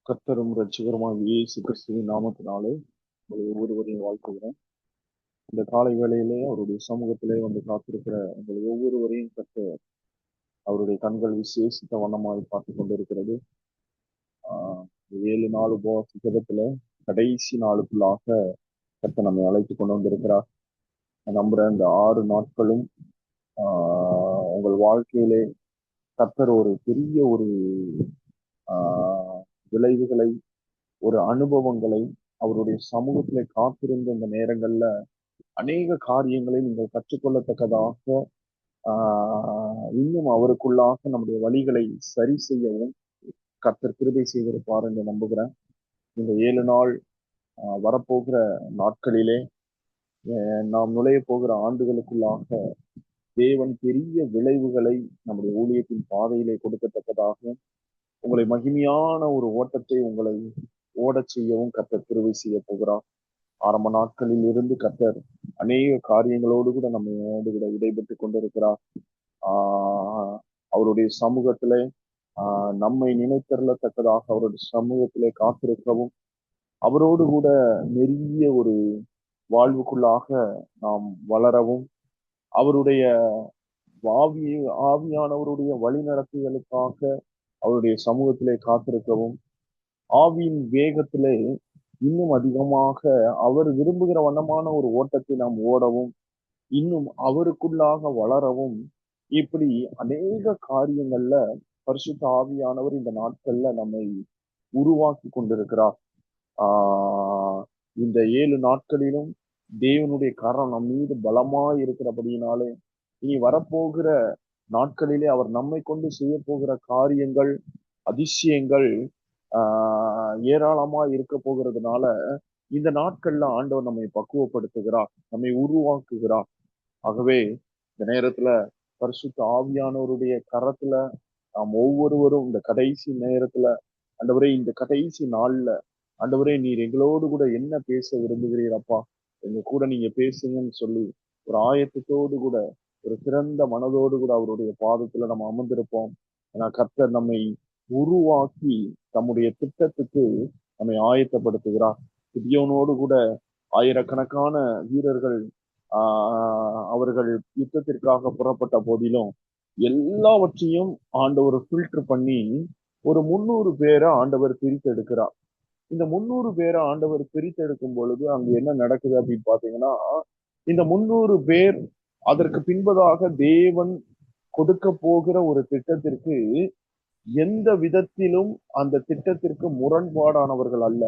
கர்த்தரும் இரட்சகருமாகிய இயேசு கிறிஸ்துவின் நாமத்தினாலே உங்களை ஒவ்வொருவரையும் வாழ்த்துகிறேன். இந்த காலை வேளையிலே அவருடைய சமூகத்திலே வந்து காத்திருக்கிற உங்களை ஒவ்வொருவரையும் கர்த்தர் அவருடைய கண்கள் விசேஷித்த வண்ணமாய் பார்த்து கொண்டிருக்கிறது. ஆஹ் 7 நாள் உபவாச ஜெபத்துல கடைசி நாளுக்குள்ளாக கர்த்தர் நம்மை அழைத்து கொண்டு வந்திருக்கிறார். நான் நம்புறேன் இந்த 6 நாட்களும் உங்கள் வாழ்க்கையிலே கர்த்தர் ஒரு பெரிய ஒரு ஆஹ் விளைவுகளை, ஒரு அனுபவங்களை, அவருடைய சமூகத்திலே காத்திருந்த இந்த நேரங்கள்ல அநேக காரியங்களை நீங்கள் கற்றுக்கொள்ளத்தக்கதாக இன்னும் அவருக்குள்ளாக நம்முடைய வழிகளை சரி செய்யவும் கர்த்தர் கிருபை செய்திருப்பார் என்று நம்புகிறேன். இந்த 7 நாள் வரப்போகிற நாட்களிலே நாம் நுழைய போகிற ஆண்டுகளுக்குள்ளாக தேவன் பெரிய விளைவுகளை நம்முடைய ஊழியத்தின் பாதையிலே கொடுக்கத்தக்கதாக உங்களை மகிமையான ஒரு ஓட்டத்தை உங்களை ஓடச் செய்யவும் கர்த்தர் கிருபை செய்ய போகிறார். ஆரம்ப நாட்களில் இருந்து கர்த்தர் அநேக காரியங்களோடு கூட நம்மோடு கூட இடைபெற்று கொண்டிருக்கிறார். அவருடைய சமூகத்திலே நம்மை நினைத்தருளத்தக்கதாக அவருடைய சமூகத்திலே காத்திருக்கவும், அவரோடு கூட நெருங்கிய ஒரு வாழ்வுக்குள்ளாக நாம் வளரவும், அவருடைய ஆவியானவருடைய வழிநடத்துதலுக்காக அவருடைய சமூகத்திலே காத்திருக்கவும், ஆவியின் வேகத்திலே இன்னும் அதிகமாக அவர் விரும்புகிற வண்ணமான ஒரு ஓட்டத்தை நாம் ஓடவும், இன்னும் அவருக்குள்ளாக வளரவும், இப்படி அநேக காரியங்கள்ல பரிசுத்த ஆவியானவர் இந்த நாட்கள்ல நம்மை உருவாக்கி கொண்டிருக்கிறார். இந்த 7 நாட்களிலும் தேவனுடைய கரம் நம் மீது பலமாய் இருக்கிறபடியினாலே இனி வரப்போகிற நாட்களிலே அவர் நம்மை கொண்டு செய்ய போகிற காரியங்கள், அதிசயங்கள் ஏராளமா இருக்க போகிறதுனால இந்த நாட்கள்ல ஆண்டவர் நம்மை பக்குவப்படுத்துகிறார், நம்மை உருவாக்குகிறார். ஆகவே இந்த நேரத்துல பரிசுத்த ஆவியானவருடைய கரத்துல நாம் ஒவ்வொருவரும் இந்த கடைசி நேரத்துல, ஆண்டவரே இந்த கடைசி நாள்ல ஆண்டவரே நீர் எங்களோடு கூட என்ன பேச விரும்புகிறீரப்பா, எங்க கூட நீங்க பேசுங்கன்னு சொல்லி ஒரு ஆயத்தத்தோடு கூட, ஒரு சிறந்த மனதோடு கூட அவருடைய பாதத்துல நம்ம அமர்ந்திருப்போம். ஏன்னா கர்த்தர் நம்மை உருவாக்கி தம்முடைய திட்டத்துக்கு நம்மை ஆயத்தப்படுத்துகிறார். கிதியோனோடு கூட ஆயிரக்கணக்கான வீரர்கள் அவர்கள் யுத்தத்திற்காக புறப்பட்ட போதிலும் எல்லாவற்றையும் ஆண்டவர் ஃபில்டர் பண்ணி ஒரு 300 பேரை ஆண்டவர் பிரித்து எடுக்கிறார். இந்த 300 பேரை ஆண்டவர் பிரித்து எடுக்கும் பொழுது அங்க என்ன நடக்குது அப்படின்னு பாத்தீங்கன்னா, இந்த 300 பேர் அதற்கு பின்பதாக தேவன் கொடுக்க போகிற ஒரு திட்டத்திற்கு எந்த விதத்திலும் அந்த திட்டத்திற்கு முரண்பாடானவர்கள் அல்ல.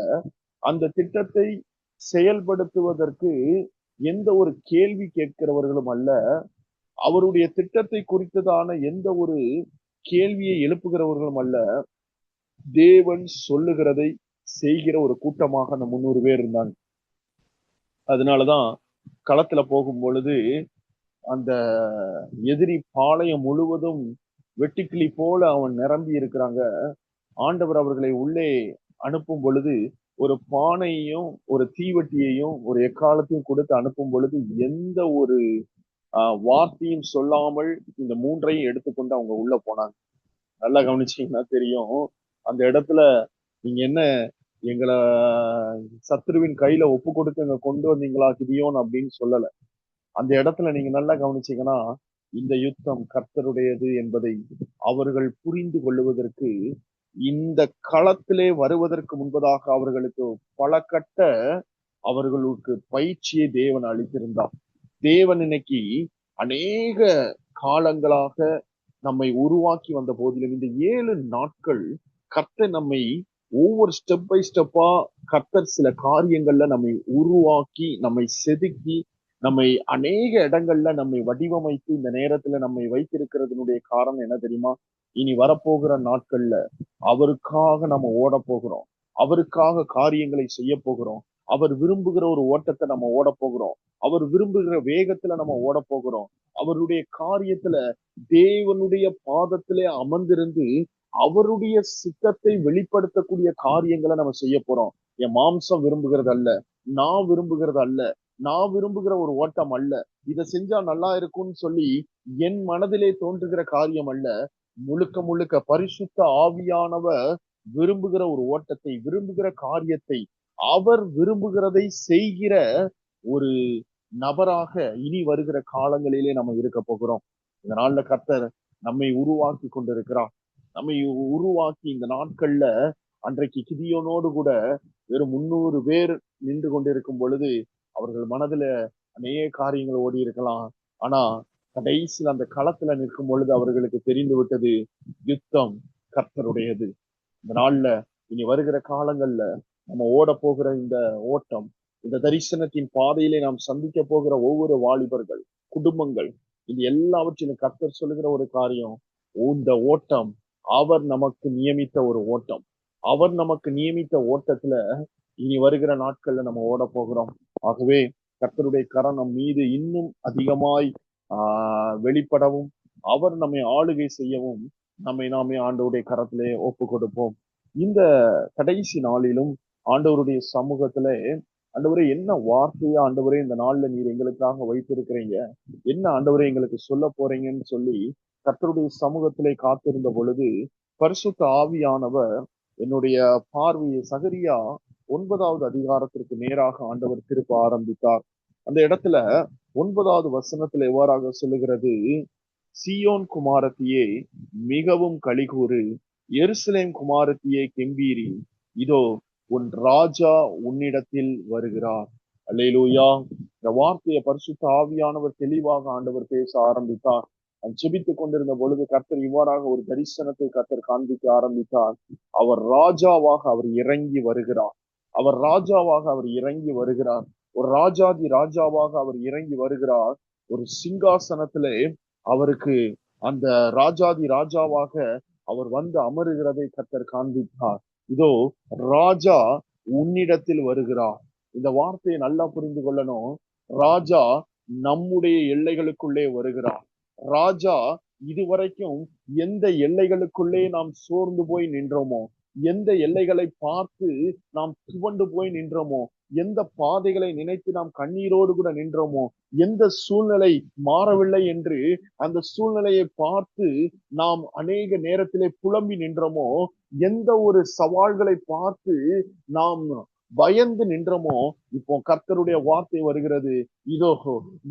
அந்த திட்டத்தை செயல்படுத்துவதற்கு எந்த ஒரு கேள்வி கேட்கிறவர்களும் அல்ல. அவருடைய திட்டத்தை குறித்ததான எந்த ஒரு கேள்வியை எழுப்புகிறவர்களும் அல்ல. தேவன் சொல்லுகிறதை செய்கிற ஒரு கூட்டமாக அந்த 300 பேர் இருந்தாங்க. அதனாலதான் களத்துல போகும் பொழுது அந்த எதிரி பாளையம் முழுவதும் வெட்டுக்கிளி போல அவன் நிரம்பி இருக்கிறாங்க. ஆண்டவர் அவர்களை உள்ளே அனுப்பும் பொழுது ஒரு பானையையும் ஒரு தீவட்டியையும் ஒரு எக்காலத்தையும் கொடுத்து அனுப்பும் பொழுது எந்த ஒரு வார்த்தையும் சொல்லாமல் இந்த 3ஐயும் எடுத்துக்கொண்டு அவங்க உள்ள போனாங்க. நல்லா கவனிச்சீங்கன்னா தெரியும். அந்த இடத்துல நீங்க என்ன எங்களை சத்ருவின் கையில ஒப்பு கொடுத்து இங்க கொண்டு வந்தீங்களா கிதியோன் அப்படின்னு சொல்லல. அந்த இடத்துல நீங்க நல்லா கவனிச்சீங்கன்னா இந்த யுத்தம் கர்த்தருடையது என்பதை அவர்கள் புரிந்து கொள்ளுவதற்கு, இந்த களத்திலே வருவதற்கு முன்பதாக அவர்களுக்கு பல கட்ட அவர்களுக்கு பயிற்சியை தேவன் அளித்திருந்தார். தேவன் இன்னைக்கு அநேக காலங்களாக நம்மை உருவாக்கி வந்த போதிலும் இந்த 7 நாட்கள் கர்த்தர் நம்மை ஒவ்வொரு ஸ்டெப் பை ஸ்டெப்பா கர்த்தர் சில காரியங்கள்ல நம்மை உருவாக்கி, நம்மை செதுக்கி, நம்மை அநேக இடங்கள்ல நம்மை வடிவமைத்து இந்த நேரத்துல நம்மை வைத்திருக்கிறதுனுடைய காரணம் என்ன தெரியுமா? இனி வரப்போகிற நாட்கள்ல அவருக்காக நம்ம ஓட போகிறோம், அவருக்காக காரியங்களை செய்ய போகிறோம், அவர் விரும்புகிற ஒரு ஓட்டத்தை நம்ம ஓட போகிறோம், அவர் விரும்புகிற வேகத்துல நம்ம ஓட போகிறோம், அவருடைய காரியத்துல தேவனுடைய பாதத்திலே அமர்ந்திருந்து அவருடைய சித்தத்தை வெளிப்படுத்தக்கூடிய காரியங்களை நம்ம செய்ய போறோம். என் மாம்சம் விரும்புகிறது அல்ல, நான் விரும்புகிறது அல்ல, நான் விரும்புகிற ஒரு ஓட்டம் அல்ல, இதை செஞ்சா நல்லா இருக்கும்னு சொல்லி என் மனதிலே தோன்றுகிற காரியம் அல்ல. முழுக்க முழுக்க பரிசுத்த ஆவியானவர் விரும்புகிற ஒரு ஓட்டத்தை, விரும்புகிற காரியத்தை, அவர் விரும்புகிறதை செய்கிற ஒரு நபராக இனி வருகிற காலங்களிலே நம்ம இருக்க போகிறோம். இந்த நாள்ல கர்த்தர் நம்மை உருவாக்கி கொண்டிருக்கிறார். நம்மை உருவாக்கி இந்த நாட்கள்ல அன்றைக்கு கிதியோனோடு கூட வெறும் 300 பேர் நின்று கொண்டிருக்கும் பொழுது அவர்கள் மனதுல அநேக காரியங்கள் ஓடி இருக்கலாம். ஆனா கடைசியில் அந்த களத்துல நிற்கும் பொழுது அவர்களுக்கு தெரிந்து விட்டது, யுத்தம் கர்த்தருடையது. இந்த நாள்ல இனி வருகிற காலங்கள்ல நம்ம ஓட போகிற இந்த ஓட்டம், இந்த தரிசனத்தின் பாதையிலே நாம் சந்திக்க போகிற ஒவ்வொரு வாலிபர்கள், குடும்பங்கள், இது எல்லாவற்றிலும் கர்த்தர் சொல்லுகிற ஒரு காரியம், இந்த ஓட்டம் அவர் நமக்கு நியமித்த ஒரு ஓட்டம். அவர் நமக்கு நியமித்த ஓட்டத்துல இனி வருகிற நாட்கள்ல நம்ம ஓட போகிறோம். ஆகவே கர்த்தருடைய கரம் நம் மீது இன்னும் அதிகமாய் வெளிப்படவும், அவர் நம்மை ஆளுகை செய்யவும் நம்மை நாமே ஆண்டவருடைய கரத்திலே ஒப்பு கொடுப்போம். இந்த கடைசி நாளிலும் ஆண்டவருடைய சமூகத்துல, ஆண்டவரே என்ன வார்த்தையா ஆண்டவரே இந்த நாள்ல நீர் எங்களுக்காக வைத்திருக்கிறீங்க, என்ன ஆண்டவரே எங்களுக்கு சொல்ல போறீங்கன்னு சொல்லி கர்த்தருடைய சமூகத்திலே காத்திருந்த பொழுது பரிசுத்த ஆவியானவர் என்னுடைய பார்வையை சகரியா 9வது அதிகாரத்திற்கு நேராக ஆண்டவர் திருப்ப ஆரம்பித்தார். அந்த இடத்துல 9வது வசனத்துல எவ்வாறாக சொல்லுகிறது, சீயோன் குமாரத்தியே மிகவும் களிகூறு, எருசலேம் குமாரத்தியே கெம்பீரி, இதோ உன் ராஜா உன்னிடத்தில் வருகிறார். அல்லேலூயா. இந்த வார்த்தையை பரிசுத்த ஆவியானவர் தெளிவாக ஆண்டவர் பேச ஆரம்பித்தார். ஜெபித்துக் கொண்டிருந்த பொழுது கர்த்தர் இவ்வாறாக ஒரு தரிசனத்தை கர்த்தர் காண்பிக்க ஆரம்பித்தார். அவர் ராஜாவாக அவர் இறங்கி வருகிறார். அவர் ராஜாவாக அவர் இறங்கி வருகிறார். ஒரு ராஜாதி ராஜாவாக அவர் இறங்கி வருகிறார். ஒரு சிங்காசனத்திலே அவருக்கு அந்த ராஜாதி ராஜாவாக அவர் வந்து அமருகிறதை கர்த்தர் காண்பித்தார். இதோ ராஜா உன்னிடத்தில் வருகிறார். இந்த வார்த்தையை நல்லா புரிந்து கொள்ளணும். ராஜா நம்முடைய எல்லைகளுக்குள்ளே வருகிறார். ராஜா இதுவரைக்கும் எந்த எல்லைகளுக்குள்ளே நாம் சோர்ந்து போய் நின்றோமோ, எந்த எல்லைகளை பார்த்து நாம் துவண்டு போய் நின்றோமோ, எந்த பாதைகளை நினைத்து நாம் கண்ணீரோடு கூட நின்றோமோ, எந்த சூழ்நிலை மாறவில்லை என்று அந்த சூழ்நிலையை பார்த்து நாம் அநேக நேரத்திலே புலம்பி நின்றோமோ, எந்த ஒரு சவால்களை பார்த்து நாம் பயந்து நின்றோமோ, இப்போ கர்த்தருடைய வார்த்தை வருகிறது, இதோ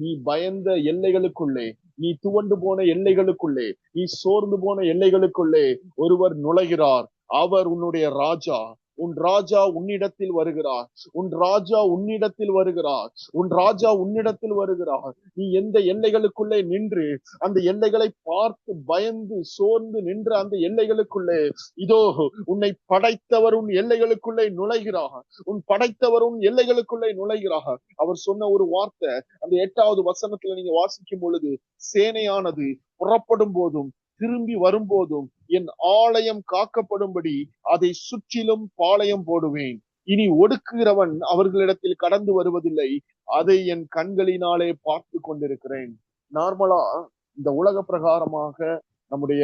நீ பயந்த எல்லைகளுக்குள்ளே, நீ துவண்டு போன எல்லைகளுக்குள்ளே, நீ சோர்ந்து போன எல்லைகளுக்குள்ளே ஒருவர் நுழைகிறார். அவர் உன்னுடைய ராஜா. உன் ராஜா உன்னிடத்தில் வருகிறார். உன் ராஜா உன்னிடத்தில் வருகிறார். உன் ராஜா உன்னிடத்தில் வருகிறார். நீ எந்த எல்லைகளுக்குள்ளே நின்று அந்த எல்லைகளை பார்த்து பயந்து சோர்ந்து நின்ற அந்த எல்லைகளுக்குள்ளே இதோ உன்னை படைத்தவர் உன் எல்லைகளுக்குள்ளே நுழைகிறார். உன் படைத்தவர் உன் எல்லைகளுக்குள்ளே நுழைகிறார். அவர் சொன்ன ஒரு வார்த்தை அந்த 8வது வசனத்துல நீங்க வாசிக்கும் பொழுது, சேனையானது புறப்படும் போதும் திரும்பி வரும்போதும் என் ஆலயம் காக்கப்படும்படி அதை சுற்றிலும் பாளையம் போடுவேன். இனி ஒடுக்குகிறவன் அவர்களிடத்தில் கடந்து வருவதில்லை. அதை என் கண்களினாலே பார்த்து கொண்டிருக்கிறேன். நார்மலா இந்த உலக பிரகாரமாக நம்முடைய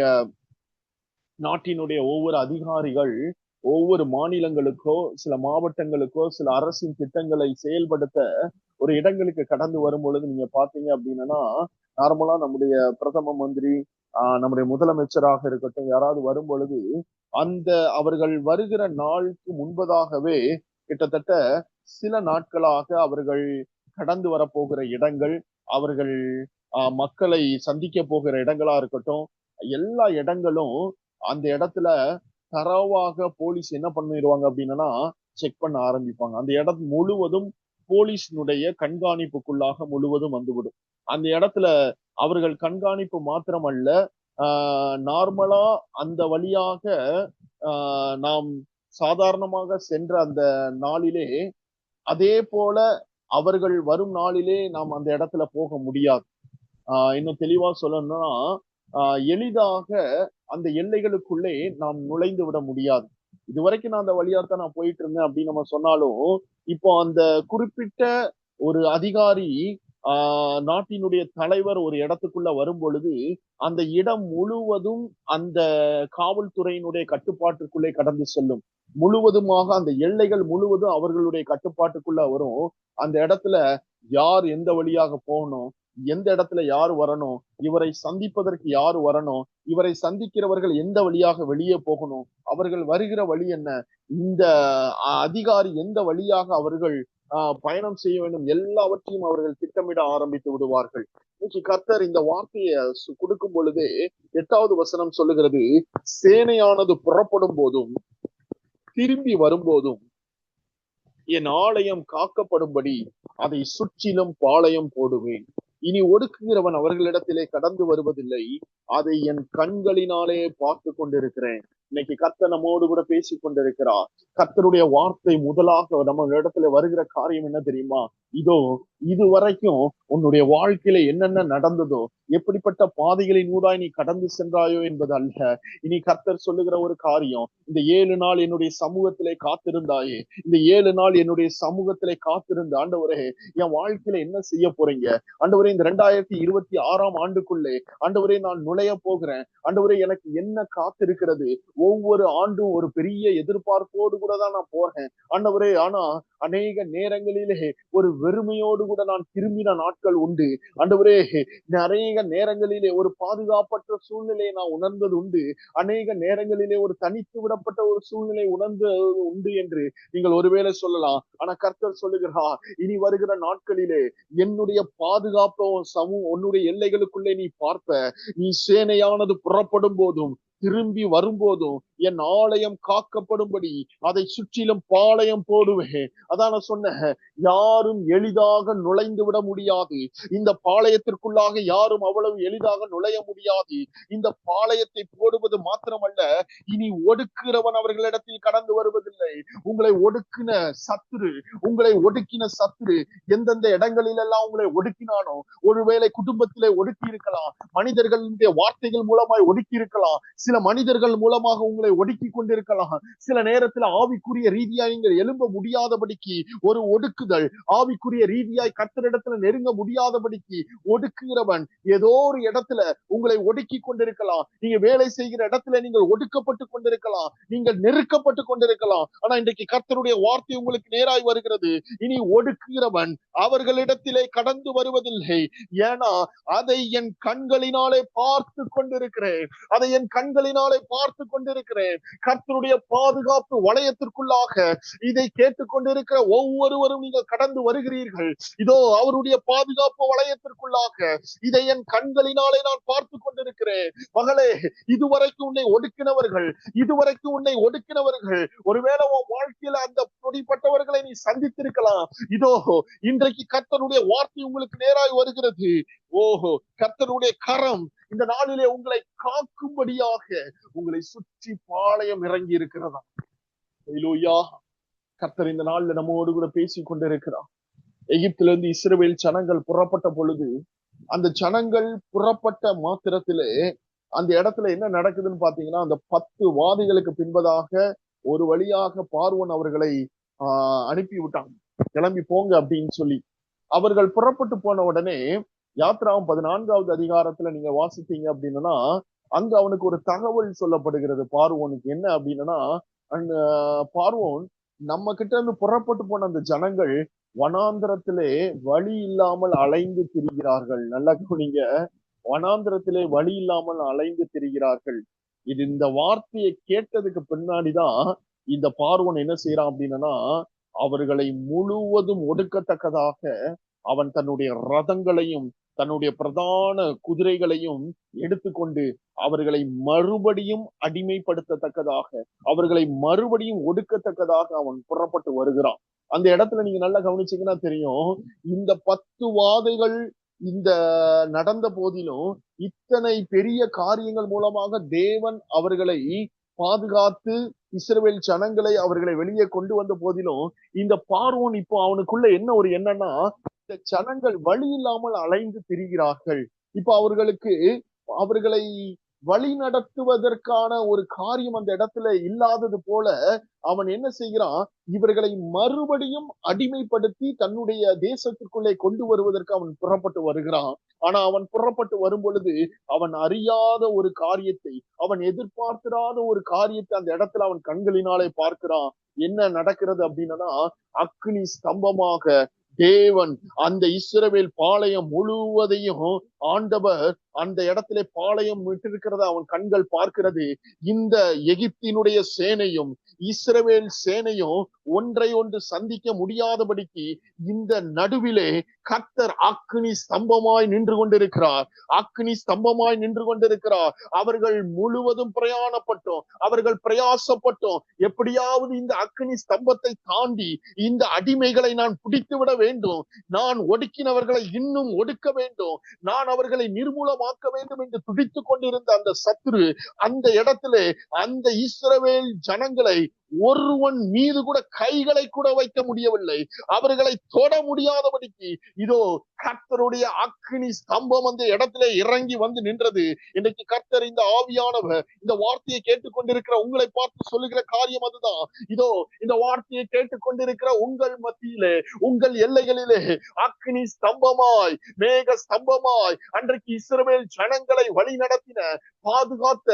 நாட்டினுடைய ஒவ்வொரு அதிகாரிகள் ஒவ்வொரு மாநிலங்களுக்கோ சில மாவட்டங்களுக்கோ சில அரசின் திட்டங்களை செயல்படுத்த ஒரு இடங்களுக்கு கடந்து வரும் பொழுது நீங்க பாத்தீங்க அப்படின்னா, நார்மலா நம்முடைய பிரதம மந்திரி, நம்முடைய முதலமைச்சராக இருக்கட்டும், யாராவது வரும் பொழுது அந்த அவர்கள் வருகிற நாளுக்கு முன்பதாகவே கிட்டத்தட்ட சில நாட்களாக அவர்கள் கடந்து வரப்போகிற இடங்கள், அவர்கள் மக்களை சந்திக்க போகிற இடங்களா இருக்கட்டும், எல்லா இடங்களும் அந்த இடத்துல தரவாக போலீஸ் என்ன பண்ணிடுவாங்க அப்படின்னா செக் பண்ண ஆரம்பிப்பாங்க. அந்த இடம் முழுவதும் போலீஸினுடைய கண்காணிப்புக்குள்ளாக முழுவதும் வந்துவிடும். அந்த இடத்துல அவர்கள் கண்காணிப்பு மாத்திரமல்ல, நார்மலா அந்த வழியாக நாம் சாதாரணமாக சென்ற அந்த நாளிலே அதே போல அவர்கள் வரும் நாளிலே நாம் அந்த இடத்துல போக முடியாது. இன்னும் தெளிவா சொல்லணும்னா, எளிதாக அந்த எல்லைகளுக்குள்ளே நாம் நுழைந்து விட முடியாது. இதுவரைக்கும் நான் அந்த வழியாத்தான் நான் போயிட்டு இருந்தேன் அப்படின்னு நம்ம சொன்னாலும், இப்போ அந்த குறிப்பிட்ட ஒரு அதிகாரி நாட்டினுடைய தலைவர் ஒரு இடத்துக்குள்ள வரும் பொழுது அந்த இடம் முழுவதும் அந்த காவல்துறையினுடைய கட்டுப்பாட்டுக்குள்ளே கடந்து செல்லும். முழுவதுமாக அந்த எல்லைகள் முழுவதும் அவர்களுடைய கட்டுப்பாட்டுக்குள்ள வரும். அந்த இடத்துல யார் எந்த வழியாக போகணும், எந்த இடத்துல யார் வரணும், இவரை சந்திப்பதற்கு யார் வரணும், இவரை சந்திக்கிறவர்கள் எந்த வழியாக வெளியே போகணும், அவர்கள் வருகிற வழி என்ன, இந்த அதிகாரி எந்த வழியாக அவர்கள் பயணம் செய்ய வேண்டும், எல்லாவற்றையும் அவர்கள் திட்டமிட ஆரம்பித்து விடுவார்கள். இன்னைக்கு கர்த்தர் இந்த வார்த்தையை கொடுக்கும் பொழுதே 8வது வசனம் சொல்லுகிறது, சேனையானது புறப்படும் போதும் திரும்பி வரும்போதும் என் ஆலயம் காக்கப்படும்படி அதை சுற்றிலும் பாளையம் போடுவேன். இனி ஒடுக்குகிறவன் அவர்களிடத்திலே கடந்து வருவதில்லை, அதை என் கண்களினாலே பார்த்து கொண்டிருக்கிறேன். இன்னைக்கு கர்த்தர் நம்மோடு கூட பேசிக் கொண்டிருக்கிறார். கர்த்தருடைய வார்த்தை முதலாக நம்ம இடத்துல வருகிற காரியம் என்ன தெரியுமா? இதோ இதுவரைக்கும் உன்னுடைய வாழ்க்கையில என்னென்ன நடந்ததோ, எப்படிப்பட்ட பாதைகளின் ஊடாய் நீ கடந்து சென்றாயோ என்பது அல்ல. இனி கர்த்தர் சொல்லுகிற ஒரு காரியம், இந்த 7 நாள் என்னுடைய சமூகத்திலே காத்திருந்தாயே, இந்த 7 நாள் என்னுடைய சமூகத்திலே காத்திருந்த ஆண்டவரே, என் வாழ்க்கையில என்ன செய்ய போறீங்க ஆண்டவரே? இந்த 2026ஆம் ஆண்டுக்குள்ளே ஆண்டவரே நான் நுழைய போகிறேன் ஆண்டவரே, எனக்கு என்ன காத்திருக்கிறது? ஒவ்வொரு ஆண்டும் ஒரு பெரிய எதிர்பார்ப்போடு கூட தான் நான் போறேன் ஆண்டவரே. ஆனா அநேக நேரங்களிலே ஒரு வெறுமையோடு கூட நான் திரும்பின நாட்கள் உண்டு ஆண்டவரே. அநேக நேரங்களிலே ஒரு பாதுகாப்பற்ற சூழ்நிலையை நான் உணர்ந்தது உண்டு. அநேக நேரங்களிலே ஒரு தனித்து விடப்பட்ட ஒரு சூழ்நிலை உணர்ந்து உண்டு என்று நீங்கள் ஒருவேளை சொல்லலாம். ஆனா கர்த்தர் சொல்லுகிறார், இனி வருகிற நாட்களிலே என்னுடைய பாதுகாப்பு உன்னுடைய எல்லைகளுக்குள்ளே நீ பார்ப்ப. நீ சேனையானது புறப்படும் போதும் திரும்பி வரும்போதும் என் ஆலயம் காக்கப்படும்படி அதை சுற்றிலும் பாளையம் போடுவேன். அதான சொன்னேன், யாரும் எளிதாக நுழைந்து விட முடியாது. இந்த பாளையத்திற்குள்ளாக யாரும் அவ்வளவு எளிதாக நுழைய முடியாது. இந்த பாளையத்தை போடுவது மாத்திரமல்ல, இனி ஒடுக்குகிறவன் அவர்களிடத்தில் கடந்து வருவதில்லை. உங்களை ஒடுக்கின சத்துரு எந்தெந்த இடங்களில் எல்லாம் உங்களை ஒடுக்கினானோ, ஒருவேளை குடும்பத்திலே ஒடுக்கி இருக்கலாம், மனிதர்களுடைய வார்த்தைகள் மூலமாய் ஒடுக்கி இருக்கலாம், சில மனிதர்கள் மூலமாக உங்களை ஒடுக்கி கொண்டிருக்கலாம், சில நேரத்தில் ஆவிக்குரிய ரீதியாய் நீங்கள் எழும்ப முடியாதபடிக்கு ஒரு ஒடுக்குதல், ஆவிக்குரிய ரீதியாய் கர்த்தரிடத்துல நெருங்க முடியாதபடிக்கு ஒடுக்குகிறவன் ஏதோ ஒரு இடத்துல உங்களை ஒடுக்கி கொண்டிருக்கலாம். நீங்க வேலை செய்கிற இடத்துல நீங்கள் ஒடுக்கப்பட்டு கொண்டிருக்கலாம், நீங்கள் நெருக்கப்பட்டு கொண்டிருக்கலாம். ஆனா இன்றைக்கு கர்த்தருடைய வார்த்தை உங்களுக்கு நேராய் வருகிறது, இனி ஒடுக்குகிறவன் அவர்களிடத்திலே கடந்து வருவதில்லை. ஏன்னா அதை என் கண்களினாலே பார்த்து கொண்டிருக்கிறேன், அதை என் கண்களினாலே பார்த்து கொண்டிருக்கிறேன். கர்த்தருடைய பாதுகாப்பு வளையத்திற்குள்ளாக இதை கேட்டுக்கொண்டிருக்கிற ஒவ்வொருவரும் நீங்கள் கடந்து வருகிறீர்கள். இதோ அவருடைய பாதுகாப்பு வளையத்திற்குள்ளாக இதை என் கண்களினாலே நான் பார்த்து கொண்டிருக்கிறேன். மகளே, இதுவரைக்கும் உன்னை ஒடுக்கினவர்கள் ஒருவேளை உன் வாழ்க்கையில அந்த பொடிப்பட்டவர்களை நீ சந்தித்திருக்கலாம். இதோ இன்றைக்கு கர்த்தருடைய வார்த்தை உங்களுக்கு நேராய் வருகிறது. ஓஹோ, கர்த்தருடைய கரம் இந்த நாளிலே உங்களை காக்கும்படியாக உங்களை சுற்றி பாளையம் இறங்கி இருக்கிறதா? ஹல்லேலூயா. கர்த்தர் இந்த நாள்ல நம்மோடு கூட பேசிக் கொண்டிருக்கிறார். எகிப்திலிருந்து இஸ்ரவேல் ஜனங்கள் புறப்பட்ட பொழுது, அந்த ஜனங்கள் புறப்பட்ட மாத்திரத்திலே அந்த இடத்துல என்ன நடக்குதுன்னு பாத்தீங்கன்னா, அந்த 10 வாதைகளுக்கு பின்பதாக ஒரு வழியாக பார்வோன் அவர்களை அனுப்பி விட்டாங்க, கிளம்பி போங்க அப்படின்னு சொல்லி. அவர்கள் புறப்பட்டு போன உடனே யாத்ராகம் 14வது அதிகாரத்துல நீங்க வாசித்தீங்க அப்படின்னா, அங்க அவனுக்கு ஒரு தகவல் சொல்லப்படுகிறது பார்வோனுக்கு. என்ன அப்படின்னா, அந்த பார்வோன் நம்ம கிட்ட இருந்து புறப்பட்டு போன அந்த ஜனங்கள் வனாந்திரத்திலே வழி இல்லாமல் அலைந்து திரிகிறார்கள். நல்லா நீங்க, வனாந்திரத்திலே வழி இல்லாமல் அலைந்து திரிகிறார்கள். இது இந்த வார்த்தையை கேட்டதுக்கு பின்னாடிதான் இந்த பார்வோன் என்ன செய்யறான் அப்படின்னா, அவர்களை முழுவதும் ஒடுக்கத்தக்கதாக அவன் தன்னுடைய ரதங்களையும் தன்னுடைய பிரதான குதிரைகளையும் எடுத்துக்கொண்டு அவர்களை மறுபடியும் அடிமைப்படுத்தத்தக்கதாக, அவர்களை மறுபடியும் ஒடுக்கத்தக்கதாக அவன் புறப்பட்டு வருகிறான். அந்த இடத்துல நீங்க நல்லா கவனிச்சீங்கன்னா தெரியும், இந்த 10 வாதைகள் இந்த நடந்த போதிலும், இத்தனை பெரிய காரியங்கள் மூலமாக தேவன் அவர்களை பாதுகாத்து இஸ்ரவேல் ஜனங்களை அவர்களை வெளியே கொண்டு வந்த போதிலும், இந்த பார்வோன் இப்போ அவனுக்குள்ள என்ன ஒரு எண்ணம்னா, இந்த ஜனங்கள் வழி இல்லாமல் அலைந்து திரிகிறார்கள். இப்ப அவர்களை வழி நடத்துவதற்கான ஒரு காரியம் அந்த இடத்துல இல்லாதது போல அவன் என்ன செய்கிறான், இவர்களை மறுபடியும் அடிமைப்படுத்தி தன்னுடைய தேசத்திற்குள்ளே கொண்டு வருவதற்கு அவன் புறப்பட்டு வருகிறான். ஆனா அவன் புறப்பட்டு வரும் பொழுது அவன் அறியாத ஒரு காரியத்தை, அவன் எதிர்பார்த்திராத ஒரு காரியத்தை அந்த இடத்துல அவன் கண்களினாலே பார்க்கிறான். என்ன நடக்கிறது அப்படின்னா, அக்னி ஸ்தம்பமாக தேவன் அந்த இஸ்ரவேல் பாளையம் முழுவதையும் ஆண்டவர் அந்த இடத்திலே பாளையம் விட்டிருக்கிறத அவன் கண்கள் பார்க்கிறது. இந்த எகிப்தினுடைய சேனையும் இஸ்ரவேல் சேனையும் ஒன்றை ஒன்று சந்திக்க முடியாதபடிக்கு இந்த நடுவிலே கர்த்தர் அக்கினி ஸ்தம்பமாய் நின்று கொண்டிருக்கிறார். அக்கினி ஸ்தம்பமாய் நின்று கொண்டிருக்கிறார். அவர்கள் முழுவதும் பிரயாணப்பட்டோம், அவர்கள் பிரயாசப்பட்டோம், எப்படியாவது இந்த அக்கினி ஸ்தம்பத்தை தாண்டி இந்த அடிமைகளை நான் பிடித்து விட வேண்டும், நான் ஒடுக்கினவர்களை இன்னும் ஒடுக்க வேண்டும், நான் அவர்களை நிர்மூலமாக்க வேண்டும் என்று துடித்துக் கொண்டிருந்த அந்த சத்துரு அந்த இடத்திலே அந்த இஸ்ரவேல் ஜனங்களை ஒருவன் மீது கூட கைகளை கூட வைக்க முடியவில்லை, அவர்களை தொட முடியாதபடிக்கு இதோ கர்த்தருடைய அக்கினி ஸ்தம்பம் அந்த இடத்திலே இறங்கி வந்து நின்றது. இன்றைக்கு கர்த்தர் இந்த ஆவியானவர் இந்த வார்த்தையை கேட்டுக்கொண்டிருக்கிற உங்களை பார்த்து சொல்லுகிற காரியம் அதுதான். இதோ இந்த வார்த்தையை கேட்டுக்கொண்டிருக்கிற உங்கள் மத்தியிலே, உங்கள் எல்லைகளிலே அக்கினி ஸ்தம்பமாய் மேக ஸ்தம்பமாய் அன்றைக்கு இஸ்ரவேல் ஜனங்களை வழி நடத்தின பாதுகாத்த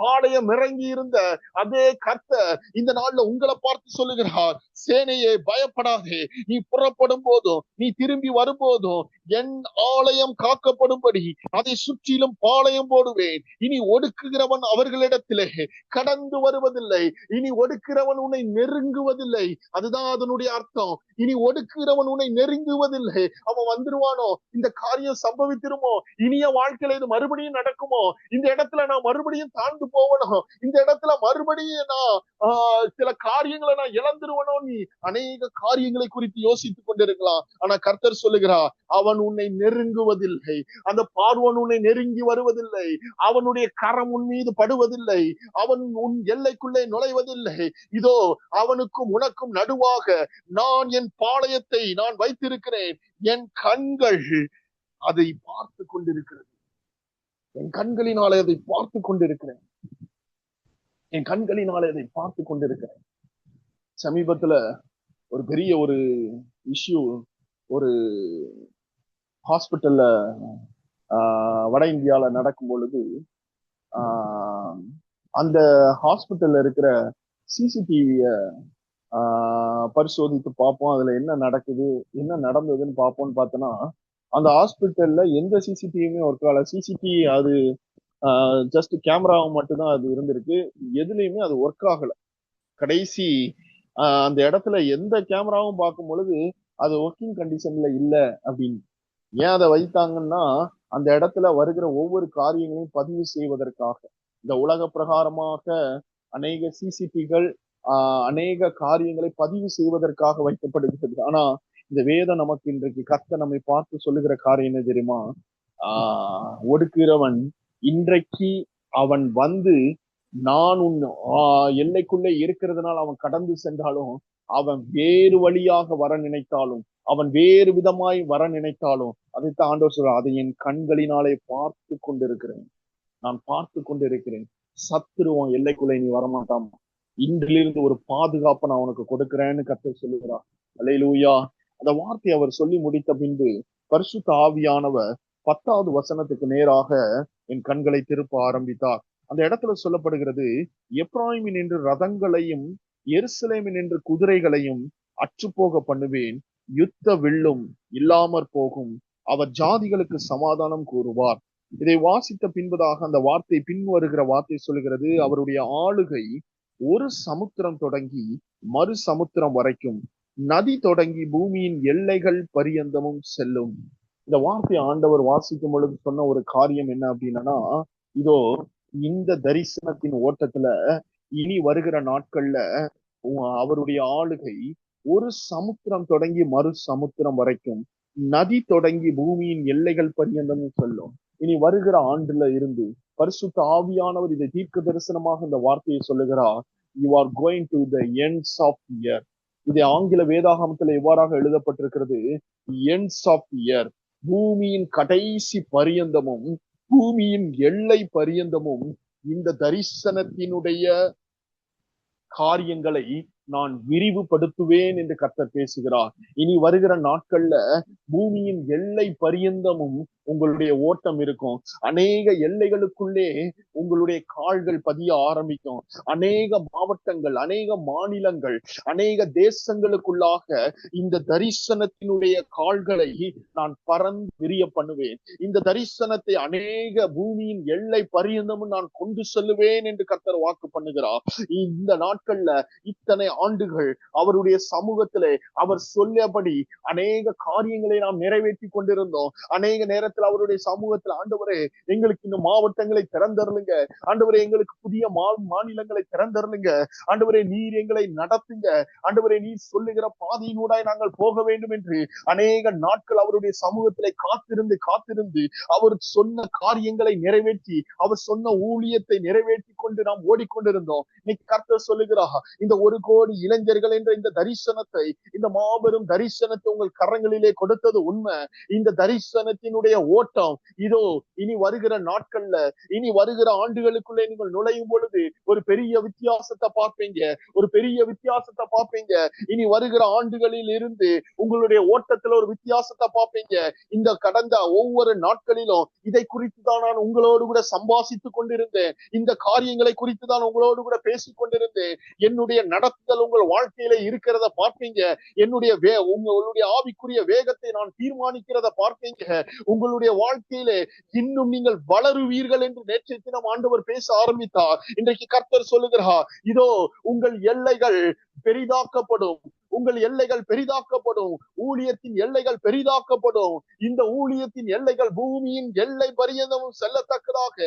பாளையம் இறங்கி இருந்த அதே கர்த்தர் இந்த நாள்ல உங்களை பார்த்து சொல்லுகிறார், சேனையே பயப்படாதே, நீ புறப்படும் போதும் நீ திரும்பி வரும்போதும் என் ஆலயம் காக்கப்படும்படி அதை சுற்றிலும் பாளையம் போடுவேன். இனி ஒடுக்குகிறவன் அவர்களிடத்திலே கடந்து வருவதில்லை, இனி ஒடுக்கிறவன் உன்னை நெருங்குவதில்லை. அதுதான் அதனுடைய அர்த்தம். இனி ஒடுக்குகிறவன் உன்னை நெருங்குவதில்லை. அவன் வந்துருவானோ, இந்த காரியம் சம்பவித்திருமோ, இனிய வாழ்க்கையில இது மறுபடியும் நடக்குமோ, இந்த இடத்துல நான் மறுபடியும் தாழ்ந்து போவனோ, இந்த இடத்துல மறுபடியும் நான் சில காரியங்களை நான் இழந்துருவனோ, நீ அநேக காரியங்களை குறித்து யோசித்துக் கொண்டிருக்கலாம். ஆனா கர்த்தர் சொல்லுகிறார், அவன் உன்னை நெருங்குவதில்லை, அந்த பார்வன் உன்னை நெருங்கி வருவதில்லை, அவனுடைய கரம் உன் மீது படுவதில்லை, அவன் உன் எல்லைக்குள்ளே நுழைவதில்லை. இதோ அவனுக்கும் உனக்கும் நடுவாக நான் என் பாளையத்தை நான் வைத்திருக்கிறேன். என் கண்கள் அதை பார்த்து கொண்டிருக்கிறது, என் கண்களினாலே அதை பார்த்து கொண்டிருக்கிறேன், என் கண்களினாலே அதை பார்த்து கொண்டிருக்கிறேன். சமீபத்துல ஒரு பெரிய ஒரு இஷ்யூ ஒரு ஹாஸ்பிட்டல்ல வட இந்தியால நடக்கும் பொழுது அந்த ஹாஸ்பிட்டல்ல இருக்கிற சிசிடிவிய பரிசோதித்து பார்ப்போம், அதுல என்ன நடக்குது என்ன நடந்ததுன்னு பார்ப்போம்னு பார்த்தோன்னா, அந்த ஹாஸ்பிட்டல்ல எந்த சிசிடிவியுமே ஒர்க் ஆகல. சிசிடிவி அது ஜஸ்ட் கேமராவை மட்டும்தான் அது இருந்திருக்கு, எதுலையுமே அது ஒர்க் ஆகல. கடைசி அந்த இடத்துல எந்த கேமராவும் பார்க்கும் பொழுது அது ஒர்க்கிங் கண்டிஷன்ல இல்ல அப்படின்னு. ஏன் அதை வைத்தாங்கன்னா, அந்த இடத்துல வருகிற ஒவ்வொரு காரியங்களையும் பதிவு செய்வதற்காக. இந்த உலக பிரகாரமாக அநேக சிசிடிவிகள் அநேக காரியங்களை பதிவு செய்வதற்காக வைக்கப்படுகிறது. ஆனா இந்த வேதம் நமக்கு இன்றைக்கு கர்த்தர் நம்மை பார்த்து சொல்லுகிற காரியம் என்ன தெரியுமா? ஒடுக்குகிறவன் இன்றைக்கு அவன் வந்து நான் உன் எல்லைக்குள்ளே இருக்கிறதுனால அவன் கடந்து சென்றாலும், அவன் வேறு வழியாக வர நினைத்தாலும், அவன் வேறு விதமாய் வர நினைத்தாலும், அதைத்தான் ஆண்டவர் சொல்றார், அதை என் கண்களினாலே பார்த்து கொண்டிருக்கிறேன், நான் பார்த்து கொண்டிருக்கிறேன். சத்துருவான் எல்லைக்குள்ளே நீ வரமாட்டான், இன்றிலிருந்து ஒரு பாதுகாப்பை நான் உனக்கு கொடுக்கிறேன்னு கர்த்தர் சொல்லுகிறார். அல்லேலூயா. அந்த வார்த்தை அவர் சொல்லி முடித்த பின்பு பரிசுத்த ஆவியானவர் 10வது வசனத்துக்கு நேராக என் கண்களை திருப்ப ஆரம்பித்தார். அந்த இடத்துல சொல்லப்படுகிறது, எப்ராயிமின் என்று ரதங்களையும் எருசலேமின் என்று குதிரைகளையும் அற்றுப்போக பண்ணுவேன், யுத்த வில்லும் இல்லாமற் போகும், அவர் ஜாதிகளுக்கு சமாதானம் கூறுவார். இதை வாசித்த பின்பதாக அந்த வார்த்தை பின்வருகிற வார்த்தை சொல்லுகிறது, அவருடைய ஆளுகை ஒரு சமுத்திரம் தொடங்கி மறு சமுத்திரம் வரைக்கும், நதி தொடங்கி பூமியின் எல்லைகள் பரியந்தமும் செல்லும். இந்த வார்த்தை ஆண்டவர் வாசிக்கும் பொழுது சொன்ன ஒரு காரியம் என்ன அப்படின்னா, இதோ இந்த தரிசனத்தின் ஓட்டத்துல இனி வருகிற நாட்கள்ல அவருடைய ஆளுகை ஒரு சமுத்திரம் தொடங்கி மறு சமுத்திரம் வரைக்கும், நதி தொடங்கி பூமியின் எல்லைகள் பரியந்தமும் சொல்லும். இனி வருகிற ஆண்டுல இருந்து பரிசுத்த ஆவியானவர் இதை தீர்க்க தரிசனமாக இந்த வார்த்தையை சொல்லுகிறார், you are going to the ends of the earth. இது ஆங்கில வேதாகமத்துல எவ்வாறாக எழுதப்பட்டிருக்கிறது, ends of the earth, பூமியின் கடைசி பரியந்தமும் பூமியின் எல்லை பரியந்தமும் இந்த தரிசனத்தினுடைய காரியங்களை நான் விரிவுபடுத்துவேன் என்று கர்த்தர் பேசுகிறார். இனி வருகிற நாட்கள்ல பூமியின் எல்லை பரியந்தமும் உங்களுடைய ஓட்டம் இருக்கும். அநேக எல்லைகளுக்குள்ளே உங்களுடைய கால்கள் பதிய ஆரம்பிக்கும். அநேக மாவட்டங்கள், அநேக மாநிலங்கள், அநேக தேசங்களுக்குள்ளாக இந்த தரிசனத்தினுடைய கால்களை நான் பறந்து விரிய பண்ணுவேன். இந்த தரிசனத்தை அநேக பூமியின் எல்லை பரியந்தமும் நான் கொண்டு செல்லுவேன் என்று கர்த்தர் வாக்கு பண்ணுகிறார். இந்த நாட்கள்ல இத்தனை ஆண்டுகள் அவருடைய சமூகத்திலே அவர் சொல்லியபடி அநேக காரியங்களை நாம் நிறைவேற்றி கொண்டிருந்தோம். அநேக நேரத்தில் அவருடைய சமூகத்தில், ஆண்டவரே எங்களுக்கு இந்த மாவட்டங்களை திறந்தருளுங்க, ஆண்டவரே எங்களுக்கு புதிய மாநிலங்களை திறந்தருளுங்க, ஆண்டவரே நீர் எங்களை நடத்துங்க, ஆண்டவரே நீர் சொல்லுகிற பாதையினூடாய் நாங்கள் போக வேண்டும் என்று அநேக நாட்கள் அவருடைய சமூகத்திலே காத்திருந்து அவர் சொன்ன காரியங்களை நிறைவேற்றி, அவர் சொன்ன ஊழியத்தை நிறைவேற்றி கொண்டு நாம் ஓடிக்கொண்டிருந்தோம். இன்னைக்கு கர்த்தர் சொல்லுகிறார், இந்த 1 கோடி இளைஞர்கள் என்ற இந்த தரிசனத்தை, இந்த மாபெரும் தரிசனத்தை உங்கள் கரங்களிலே கொடுத்தது உண்மை. இந்த தரிசனத்தினுடைய ஓட்டம் இதோ இனி வருகிற நாட்கள்ல, இனி வருகிற ஆண்டுகளுக்குள்ளே நீங்கள் நுழையும் பொழுது ஒரு பெரிய வித்தியாசத்தை பார்ப்பீங்க, ஒரு பெரிய வித்தியாசத்தை பார்ப்பீங்க. இனி வருகிற ஆண்டுகளில் இருந்து உங்களுடைய ஓட்டத்துல ஒரு வித்தியாசத்தை பார்ப்பீங்க. இந்த கடந்த ஒவ்வொரு நாட்களிலும் இதை குறித்து தான் நான் உங்களோடு கூட சம்பாசித்துக் கொண்டிருந்தேன். இந்த காரியங்களை குறித்து தான் உங்களோடு கூட பேசிக் கொண்டிருந்தேன். என்னுடைய நடத்துதல் உங்கள் வாழ்க்கையில இருக்கிறத பார்ப்பீங்க. என்னுடைய உங்களுடைய ஆவிக்குரிய வேகத்தை நான் தீர்மானிக்கிறத பார்ப்பீங்க. உங்களுடைய வாழ்க்கையிலே இன்னும் நீங்கள் வளருவீர்கள் என்று நேற்றைய தினம் ஆண்டவர் பேச ஆரம்பித்தார். இன்றைக்கு கர்த்தர் சொல்லுகிறார், இதோ உங்கள் எல்லைகள் பெரிதாக்கப்படும், உங்கள் எல்லைகள் பெரிதாக்கப்படும், ஊழியத்தின் எல்லைகள் பெரிதாக்கப்படும். இந்த ஊழியத்தின் எல்லைகள் பூமியின் எல்லை பரியந்தமும் செல்லத்தக்கதாக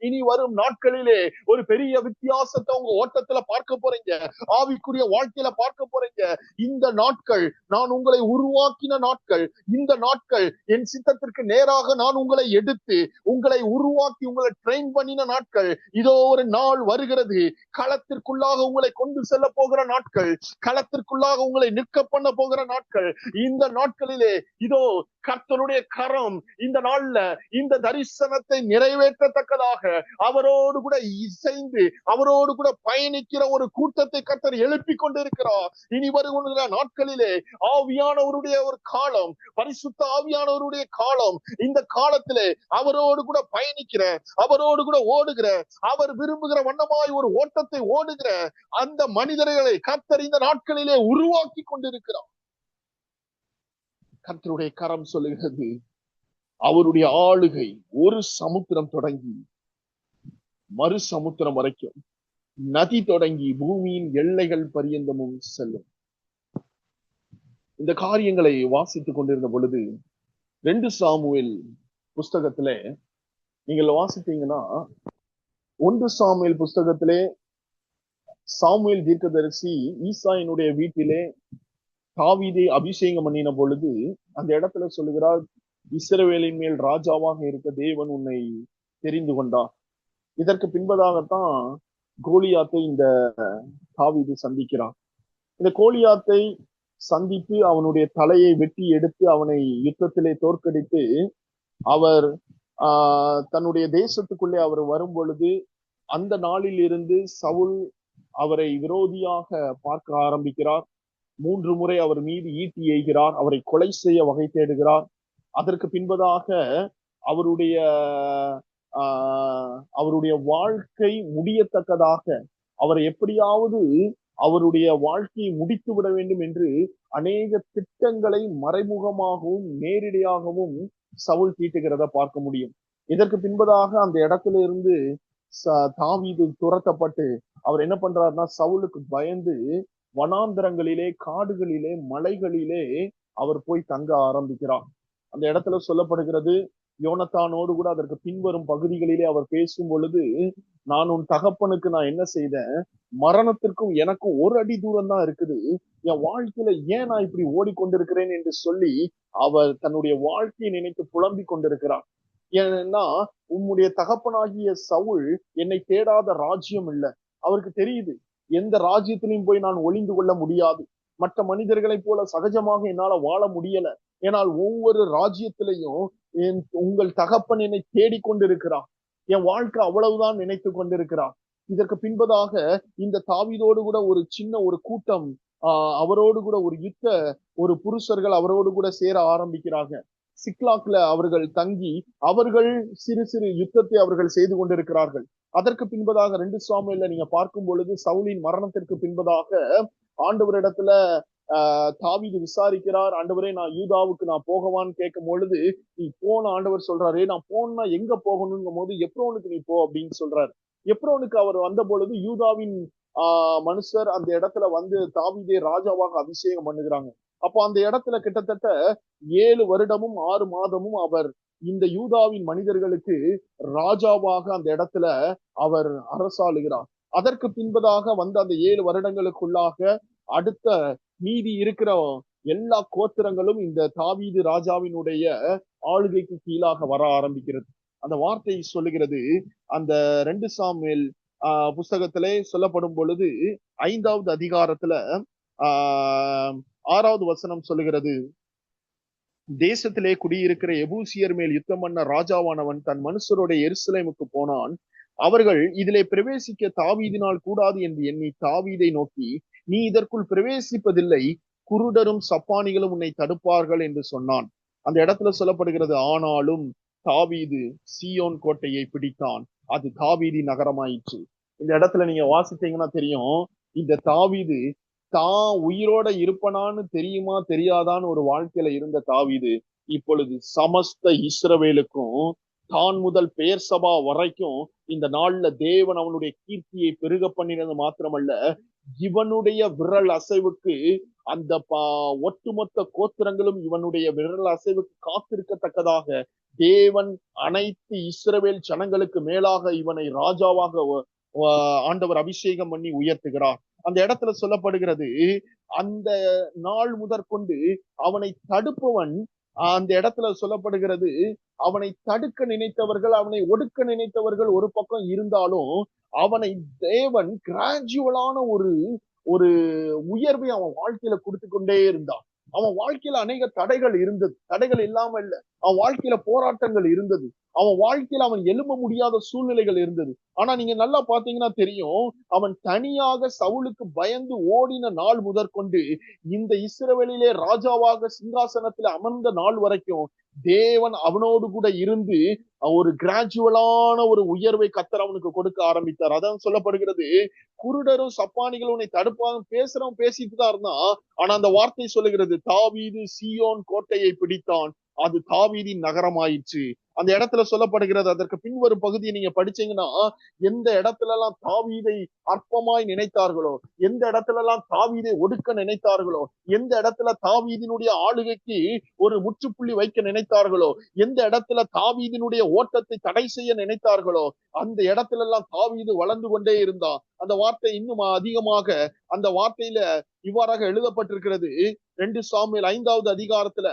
இனி வரும் நாட்களிலே ஒரு பெரிய வித்தியாசத்தை உங்க ஓட்டத்துல பார்க்க போறீங்க, ஆவிக்குரிய வாழ்க்கையில பார்க்க போறீங்க. இந்த நாட்கள் நான் உங்களை உருவாக்கின நாட்கள். இந்த நாட்கள் என் சித்தத்திற்கு நேராக நான் உங்களை எடுத்து உங்களை உருவாக்கி உங்களை ட்ரெயின் பண்ணின நாட்கள். இதோ ஒரு நாள் வருகிறது, களத்திற்குள்ளாக உங்களை கொண்டு செல்ல போகிற நாட்கள், களத்திற்குள்ளாக உங்களை நிற்க பண்ண போகிற நாட்கள். இந்த நாட்களிலே இதோ கர்த்தருடைய கரம் இந்த நாள்ல இந்த தரிசனத்தை நிறைவேற்றத்தக்கதாக அவரோடு கூட இசைந்து அவரோடு கூட பயணிக்கிற ஒரு கூட்டத்தை கர்த்தர் எழுப்பி கொண்டிருக்கிறார். இனி வருகிற நாட்களிலே ஆவியானவருடைய ஒரு காலம், பரிசுத்த ஆவியானவருடைய காலம். இந்த காலத்திலே அவரோடு கூட பயணிக்கிற, அவரோடு கூட ஓடுகிற, அவர் விரும்புகிற வண்ணமாய் ஒரு ஓட்டத்தை ஓடுகிற அந்த மனிதர்களை கர்த்தர் இந்த நாட்களிலே உருவாக்கி கொண்டிருக்கிறார். கர்த்தருடைய கரம் சொல்லுகிறது, அவருடைய ஆளுகை ஒரு சமுத்திரம் தொடங்கி மறு சமுத்திரம் வரைக்கும், நதி தொடங்கி பூமியின் எல்லைகள் பரியந்தமும் செல்லும். இந்த காரியங்களை வாசித்துக் கொண்டிருந்த பொழுது 2 சாமுவேல் புஸ்தகத்திலே நீங்கள் வாசித்தீங்கன்னா, 1 சாமுவேல் புஸ்தகத்திலே சாமுவேல் தீர்க்கதரிசி ஈசாயினுடைய வீட்டிலே தாவீதை அபிஷேகம் பண்ணின பொழுது அந்த இடத்துல சொல்லுகிறார், இஸ்ரவேலின் மேல் ராஜாவாக இருக்க தேவன் உன்னை தெரிந்து கொண்டார். இதற்கு பின்பதாகத்தான் கோலியாத்தை இந்த தாவீது சந்திக்கிறார். இந்த கோலியாத்தை சந்தித்து அவனுடைய தலையை வெட்டி எடுத்து அவனை யுத்தத்திலே தோற்கடித்து அவர் தன்னுடைய தேசத்துக்குள்ளே அவர் வரும் பொழுது அந்த நாளில் இருந்து சவுல் அவரை விரோதியாக பார்க்க ஆரம்பிக்கிறார். 3 முறை அவர் மீது ஈட்டி எய்கிறார், அவரை கொலை செய்ய வகை தேடுகிறார். அதற்கு பின்பதாக அவருடைய வாழ்க்கை முடியத்தக்கதாக அவரை எப்படியாவது அவருடைய வாழ்க்கையை முடித்து விட வேண்டும் என்று அநேக திட்டங்களை மறைமுகமாகவும் நேரடியாகவும் சவுல் தீட்டுகிறத பார்க்க முடியும். இதற்கு பின்பதாக அந்த இடத்துல இருந்து தாவீது துரத்தப்பட்டு அவர் என்ன பண்றாருன்னா, சவுலுக்கு பயந்து வனாந்தரங்களிலே, காடுகளிலே, மலைகளிலே அவர் போய் தங்க ஆரம்பிக்கிறார். அந்த இடத்துல சொல்லப்படுகிறது, யோனத்தானோடு கூட அதற்கு பின்வரும் பகுதிகளிலே அவர் பேசும் பொழுது, நான் உன் தகப்பனுக்கு நான் என்ன செய்தேன், மரணத்திற்கும் எனக்கும் 1 அடி தூரம் தான் இருக்குது, என் வாழ்க்கையில ஏன் நான் இப்படி ஓடிக்கொண்டிருக்கிறேன் என்று சொல்லி அவர் தன்னுடைய வாழ்க்கையை நினைத்து புலம்பிக் கொண்டிருக்கிறார். ஏன்னா உம்முடைய தகப்பனாகிய சவுல் என்னை தேடாத ராஜ்யம் இல்லை. அவருக்கு தெரியுது, எந்த ராஜ்யத்திலையும் போய் நான் ஒளிந்து கொள்ள முடியாது, மற்ற மனிதர்களைப் போல சகஜமாக என்னால வாழ முடியல. ஏனால் ஒவ்வொரு ராஜ்யத்திலையும் உங்கள் தகப்பன் என்னை தேடிக்கொண்டிருக்கிறார், என் வாழ்க்கை அவ்வளவுதான் நினைத்து கொண்டிருக்கிறார். இதற்கு பின்பதாக இந்த தாவீதோடு கூட ஒரு சின்ன ஒரு கூட்டம் அவரோடு கூட ஒரு புருஷர்கள் அவரோடு கூட சேர ஆரம்பிக்கிறாங்க. சிக்லாக்ல அவர்கள் தங்கி அவர்கள் சிறு சிறு யுத்தத்தை அவர்கள் செய்து கொண்டிருக்கிறார்கள். அதற்கு பின்பதாக 2 சாமுவேல்ல நீங்க பார்க்கும் பொழுது சவுலின் மரணத்திற்கு பின்பதாக ஆண்டவரிடத்துல தாவீது விசாரிக்கிறார். ஆண்டவரே, நான் யூதாவுக்கு நான் போகவான்னு கேட்கும் பொழுது, நீ போன ஆண்டவர் சொல்றாரு, நான் போனா எங்க போகணுங்கும் போது எப்ரோனுக்கு நீ போ அப்படின்னு சொல்றாரு. எப்ரோனுக்கு அவர் வந்த பொழுது யூதாவின் மனுஷர் அந்த இடத்துல வந்து தாவீதை ராஜாவாக அபிஷேகம் பண்ணுகிறாங்க. அப்போ அந்த இடத்துல கிட்டத்தட்ட 7 வருடமும் 6 மாதமும் அவர் இந்த யூதாவின் மனிதர்களுக்கு ராஜாவாக அந்த இடத்துல அவர் அரசாளுகிறார். அதற்கு பின்பதாக வந்த அந்த 7 வருடங்களுக்குள்ளாக அடுத்த மீதி இருக்கிற எல்லா கோத்திரங்களும் இந்த தாவீது ராஜாவினுடைய ஆளுகைக்கு கீழாக வர ஆரம்பிக்கிறது. அந்த வார்த்தை சொல்லுகிறது, அந்த 2 சாமுவேல் புஸ்தகத்திலே சொல்லப்படும் பொழுது 5வது அதிகாரத்துல 6வது வசனம் சொல்லுகிறது, தேசத்திலே குடியிருக்கிற எபூசியர் மேல் யுத்தம் பண்ண ராஜாவானவன் தன் மனுஷருடைய எருசலேமுக்கு போனான். அவர்கள் இதிலே பிரவேசிக்க தாவீதினால் கூடாது என்று எண்ணி தாவீதை நோக்கி, நீ இதற்குள் பிரவேசிப்பதில்லை, குருடரும் சப்பானிகளும் உன்னை தடுப்பார்கள் என்று சொன்னான். அந்த இடத்துல சொல்லப்படுகிறது, ஆனாலும் தாவீது சீயோன் கோட்டையை பிடித்தான், அது தாவீதி நகரமாயிற்று. இந்த இடத்துல நீங்க வாசித்தீங்கன்னா தெரியும், இந்த தாவீது தான் உயிரோட இருப்பனான்னு தெரியுமா தெரியாதான்னு ஒரு வாழ்க்கையில இருந்த தாவீது இப்பொழுது சமஸ்த இஸ்ரவேலுக்கும் தான் முதல் பெயர் சபா வரைக்கும் இந்த நாள்ல தேவன் அவனுடைய கீர்த்தியை பெருக பண்ணினது மாத்திரமல்ல, இவனுடைய விரல் அசைவுக்கு அந்த ஒட்டுமொத்த கோத்திரங்களும் இவனுடைய விரல் அசைவுக்கு காத்திருக்கத்தக்கதாக தேவன் அனைத்து இஸ்ரவேல் ஜனங்களுக்கு மேலாக இவனை ராஜாவாக ஆண்டவர் அபிஷேகம் பண்ணி உயர்த்துகிறார். அந்த இடத்துல சொல்லப்படுகிறது, அந்த நாள் முதற்கொண்டு அவனை தடுப்பவன், அந்த இடத்துல சொல்லப்படுகிறது, அவனை தடுக்க நினைத்தவர்கள், அவனை ஒடுக்க நினைத்தவர்கள் ஒரு பக்கம் இருந்தாலும் அவனை தேவன் கிராஜுவலான ஒரு உயர்வை அவன் வாழ்க்கையில கொடுத்து கொண்டே இருந்தான். அவன் வாழ்க்கையில அநேக தடைகள் இருந்தது, தடைகள் இல்லாம இல்ல, அவன் வாழ்க்கையில போராட்டங்கள் இருந்தது, அவன் வாழ்க்கையில அவன் எழும்ப முடியாத சூழ்நிலைகள் இருந்தது. ஆனா நீங்க நல்லா பாத்தீங்கன்னா தெரியும், அவன் தனியாக சவுலுக்கு பயந்து ஓடின நாள் முதற்கொண்டு இந்த இஸ்ரவேலிலே ராஜாவாக சிங்காசனத்துல அமர்ந்த நாள் வரைக்கும் தேவன் அவனோடு கூட இருந்து ஒரு கிராஜுவலான ஒரு உயர்வை கர்த்தர் அவனுக்கு கொடுக்க ஆரம்பித்தார். அதான் சொல்லப்படுகிறது, குருடரும் சப்பானிகளும் உன்னை தடுப்பாங்க பேசுறவன் பேசிட்டு தான் இருந்தான். ஆனா அந்த வார்த்தை சொல்லுகிறது, தாவீது சீயோன் கோட்டையை பிடித்தான், அது தாவீதின் நகரமாயிற்று. அந்த இடத்துல சொல்லப்படுகிறது, அதற்கு பின்வரும் பகுதியை நீங்க படிச்சீங்கன்னா, எந்த இடத்துல எல்லாம் தாவீதை அற்பமாய் நினைத்தார்களோ, எந்த இடத்துல எல்லாம் தாவீதை ஒடுக்க நினைத்தார்களோ, எந்த இடத்துல தாவீதினுடைய ஆளுகைக்கு ஒரு முற்றுப்புள்ளி வைக்க நினைத்தார்களோ, எந்த இடத்துல தாவீதினுடைய ஓட்டத்தை தடை செய்ய நினைத்தார்களோ, அந்த இடத்துல எல்லாம் தாவீது வளர்ந்து கொண்டே இருந்தான். அந்த வார்த்தை இன்னும் அதிகமாக அந்த வார்த்தையில இவ்வாறாக எழுதப்பட்டிருக்கிறது. 2 சாமுவேல் 5வது அதிகாரத்துல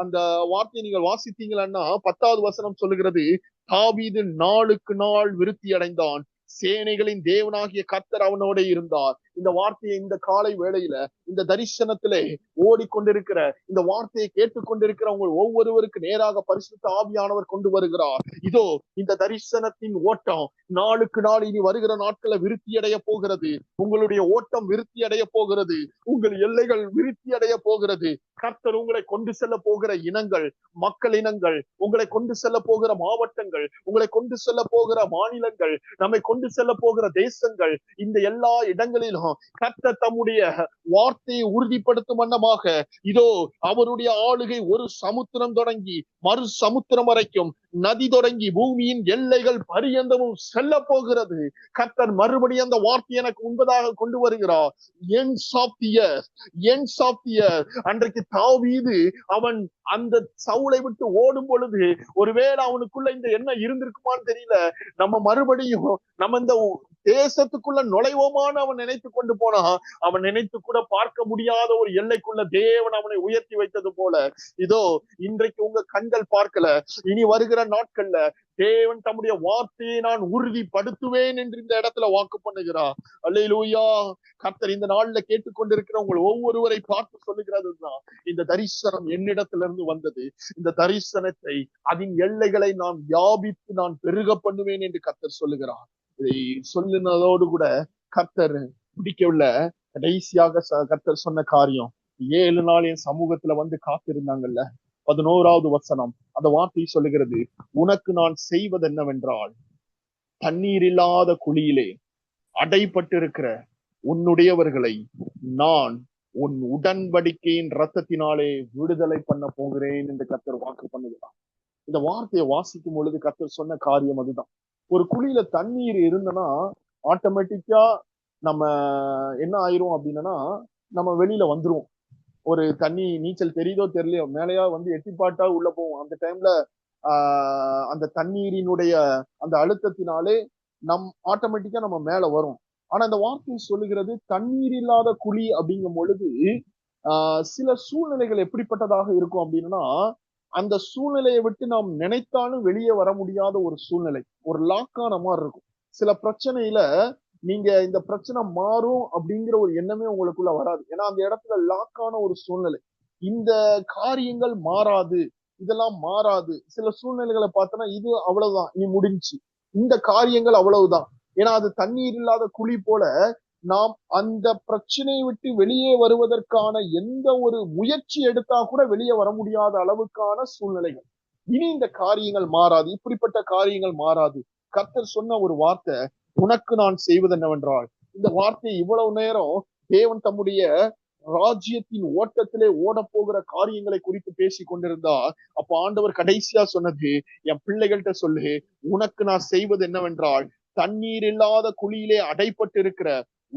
அந்த வார்த்தையை நீங்கள் வாசித்தீங்கன்னா 10வது வசனம் சொல்லுகிறது, தாவீது நாளுக்கு நாள் விருத்தி அடைந்தான், சேனைகளின் தேவனாகிய கர்த்தர் அவனோட இருந்தார். இந்த வார்த்தையை இந்த காலை வேளையில இந்த தரிசனத்திலே ஓடிக்கொண்டிருக்கிற இந்த வார்த்தையை கேட்டுக்கொண்டிருக்கிற உங்கள் ஒவ்வொருவருக்கு நேராக பரிசுத்த ஆவியானவர் கொண்டு வருகிறார். இதோ இந்த தரிசனத்தின் ஓட்டம் நாளுக்கு நாள் இனி வருகிற நாட்களை விருத்தி அடைய போகிறது. உங்களுடைய ஓட்டம் விருத்தி அடைய போகிறது, உங்கள் எல்லைகள் விருத்தி அடைய போகிறது. கர்த்தர் உங்களை கொண்டு செல்ல போகிற இனங்கள், மக்கள் இனங்கள், உங்களை கொண்டு செல்ல போகிற மாவட்டங்கள், உங்களை கொண்டு செல்ல போகிற மாநிலங்கள், நம்மை கொண்டு செல்ல போகிற தேசங்கள், இந்த எல்லா இடங்களிலும் கர்த்தர் தம்முடைய வார்த்தையை உறுதிப்படுத்தும் வண்ணமாக இதோ அவருடைய ஆளுகை ஒரு சமுத்திரம் தொடங்கி மறு சமுத்திரம் வரைக்கும், நதி தொடங்கி பூமியின் எல்லைகள் பரியந்தமும் செல்ல போகிறது. கர்த்தர் மறுபடியும் அந்த வார்த்தை எனக்கு முன்பதாக கொண்டு வருகிறார். அன்றைக்கு தாவீது அவன் அந்த சவுலை விட்டு ஓடும் பொழுது ஒருவேளை அவனுக்குள்ள இந்த எண்ணம் இருந்திருக்குமான்னு தெரியல, நம்ம மறுபடியும் நம்ம இந்த தேசத்துக்குள்ள நுழைவோமான்னு அவன் நினைத்து கொண்டு போனா, அவன் நினைத்து கூட பார்க்க முடியாத ஒரு எல்லைக்குள்ள தேவன் அவனை உயர்த்தி வைத்தது போல இதோ இன்றைக்கு உங்க கண்கள் பார்க்கல, இனி வருகிற நாட்கள்ல தேவன் தம்முடைய வார்த்தையை நான் உறுதிப்படுத்துவேன் என்று இந்த இடத்துல வாக்கு பண்ணுகிறார். அல்லேலூயா. கர்த்தர் இந்த நாள்ல கேட்டுக்கொண்டிருக்கிற உங்கள் ஒவ்வொருவரை பார்த்து சொல்லுகிறதுதான், இந்த தரிசனம் என்னிடத்திலிருந்து வந்தது, இந்த தரிசனத்தை அதன் எல்லைகளை நான் வியாபித்து நான் பெருக பண்ணுவேன் என்று கர்த்தர் சொல்லுகிறார். இதை சொல்லுனதோடு கூட கர்த்தர் பிடிக்கவில்லை. கடைசியாக கர்த்தர் சொன்ன காரியம், 7 நாள் என் சமூகத்துல வந்து காத்திருந்தாங்கல்ல, 11வது வசனம் அந்த வார்த்தை சொல்லுகிறது, உனக்கு நான் செய்வது என்னவென்றால், தண்ணீர் இல்லாத குழியிலே அடைப்பட்டிருக்கிற உன்னுடையவர்களை நான் உன் உடன்படிக்கையின் ரத்தத்தினாலே விடுதலை பண்ண போகிறேன் என்று கர்த்தர் வாக்கு பண்ணுகிறார். இந்த வார்த்தையை வாசிக்கும் பொழுது கர்த்தர் சொன்ன காரியம் அதுதான். ஒரு குழியில தண்ணீர் இருந்தனா ஆட்டோமேட்டிக்கா நம்ம என்ன ஆயிரும் அப்படின்னா, நம்ம வெளியில வந்துருவோம். ஒரு தண்ணி நீச்சல் தெரியுதோ தெரியலையோ, மேலையா வந்து எட்டிப்பாட்டா உள்ள போவோம். அந்த டைம்ல அந்த தண்ணீரினுடைய அந்த அழுத்தத்தினாலே ஆட்டோமேட்டிக்கா நம்ம மேல வரும். ஆனா இந்த வார்த்தை சொல்லுகிறது, தண்ணீர் இல்லாத குழி அப்படிங்கும் பொழுது சில சூழ்நிலைகள் எப்படிப்பட்டதாக இருக்கும் அப்படின்னா, அந்த சூழ்நிலையை விட்டு நாம் நினைத்தாலும் வெளியே வர முடியாத ஒரு சூழ்நிலை, ஒரு லாக்கான மாதிரி இருக்கும். சில பிரச்சனையில நீங்க இந்த பிரச்சனை மாறும் அப்படிங்கிற ஒரு எண்ணமே உங்களுக்குள்ள வராது. ஏன்னா அந்த இடத்துல லாக்கான ஒரு சூழ்நிலை. இந்த காரியங்கள் மாறாது, இதெல்லாம் மாறாது. சில சூழ்நிலைகளை பார்த்தோன்னா இது அவ்வளவுதான், இனி முடிஞ்சு, இந்த காரியங்கள் அவ்வளவுதான். ஏன்னா அது தண்ணீர் இல்லாத குழி போல நாம் அந்த பிரச்சனையை விட்டு வெளியே வருவதற்கான எந்த ஒரு முயற்சி எடுத்தா கூட வெளியே வர முடியாத அளவுக்கான சூழ்நிலைகள். இனி இந்த காரியங்கள் மாறாது, இப்படிப்பட்ட காரியங்கள் மாறாது. கர்த்தர் சொன்ன ஒரு வார்த்தை, உனக்கு நான் செய்வது என்னவென்றால், இந்த வார்த்தையை இவ்வளவு நேரம் தேவன் தம்முடைய ராஜ்யத்தின் ஓட்டத்திலே ஓட போகிற காரியங்களை குறித்து பேசி கொண்டிருந்தா, அப்ப ஆண்டவர் கடைசியா சொன்னது, என் பிள்ளைகள்கிட்ட சொல்லு, உனக்கு நான் செய்வது என்னவென்றால், தண்ணீர் இல்லாத குழியிலே அடைப்பட்டு இருக்கிற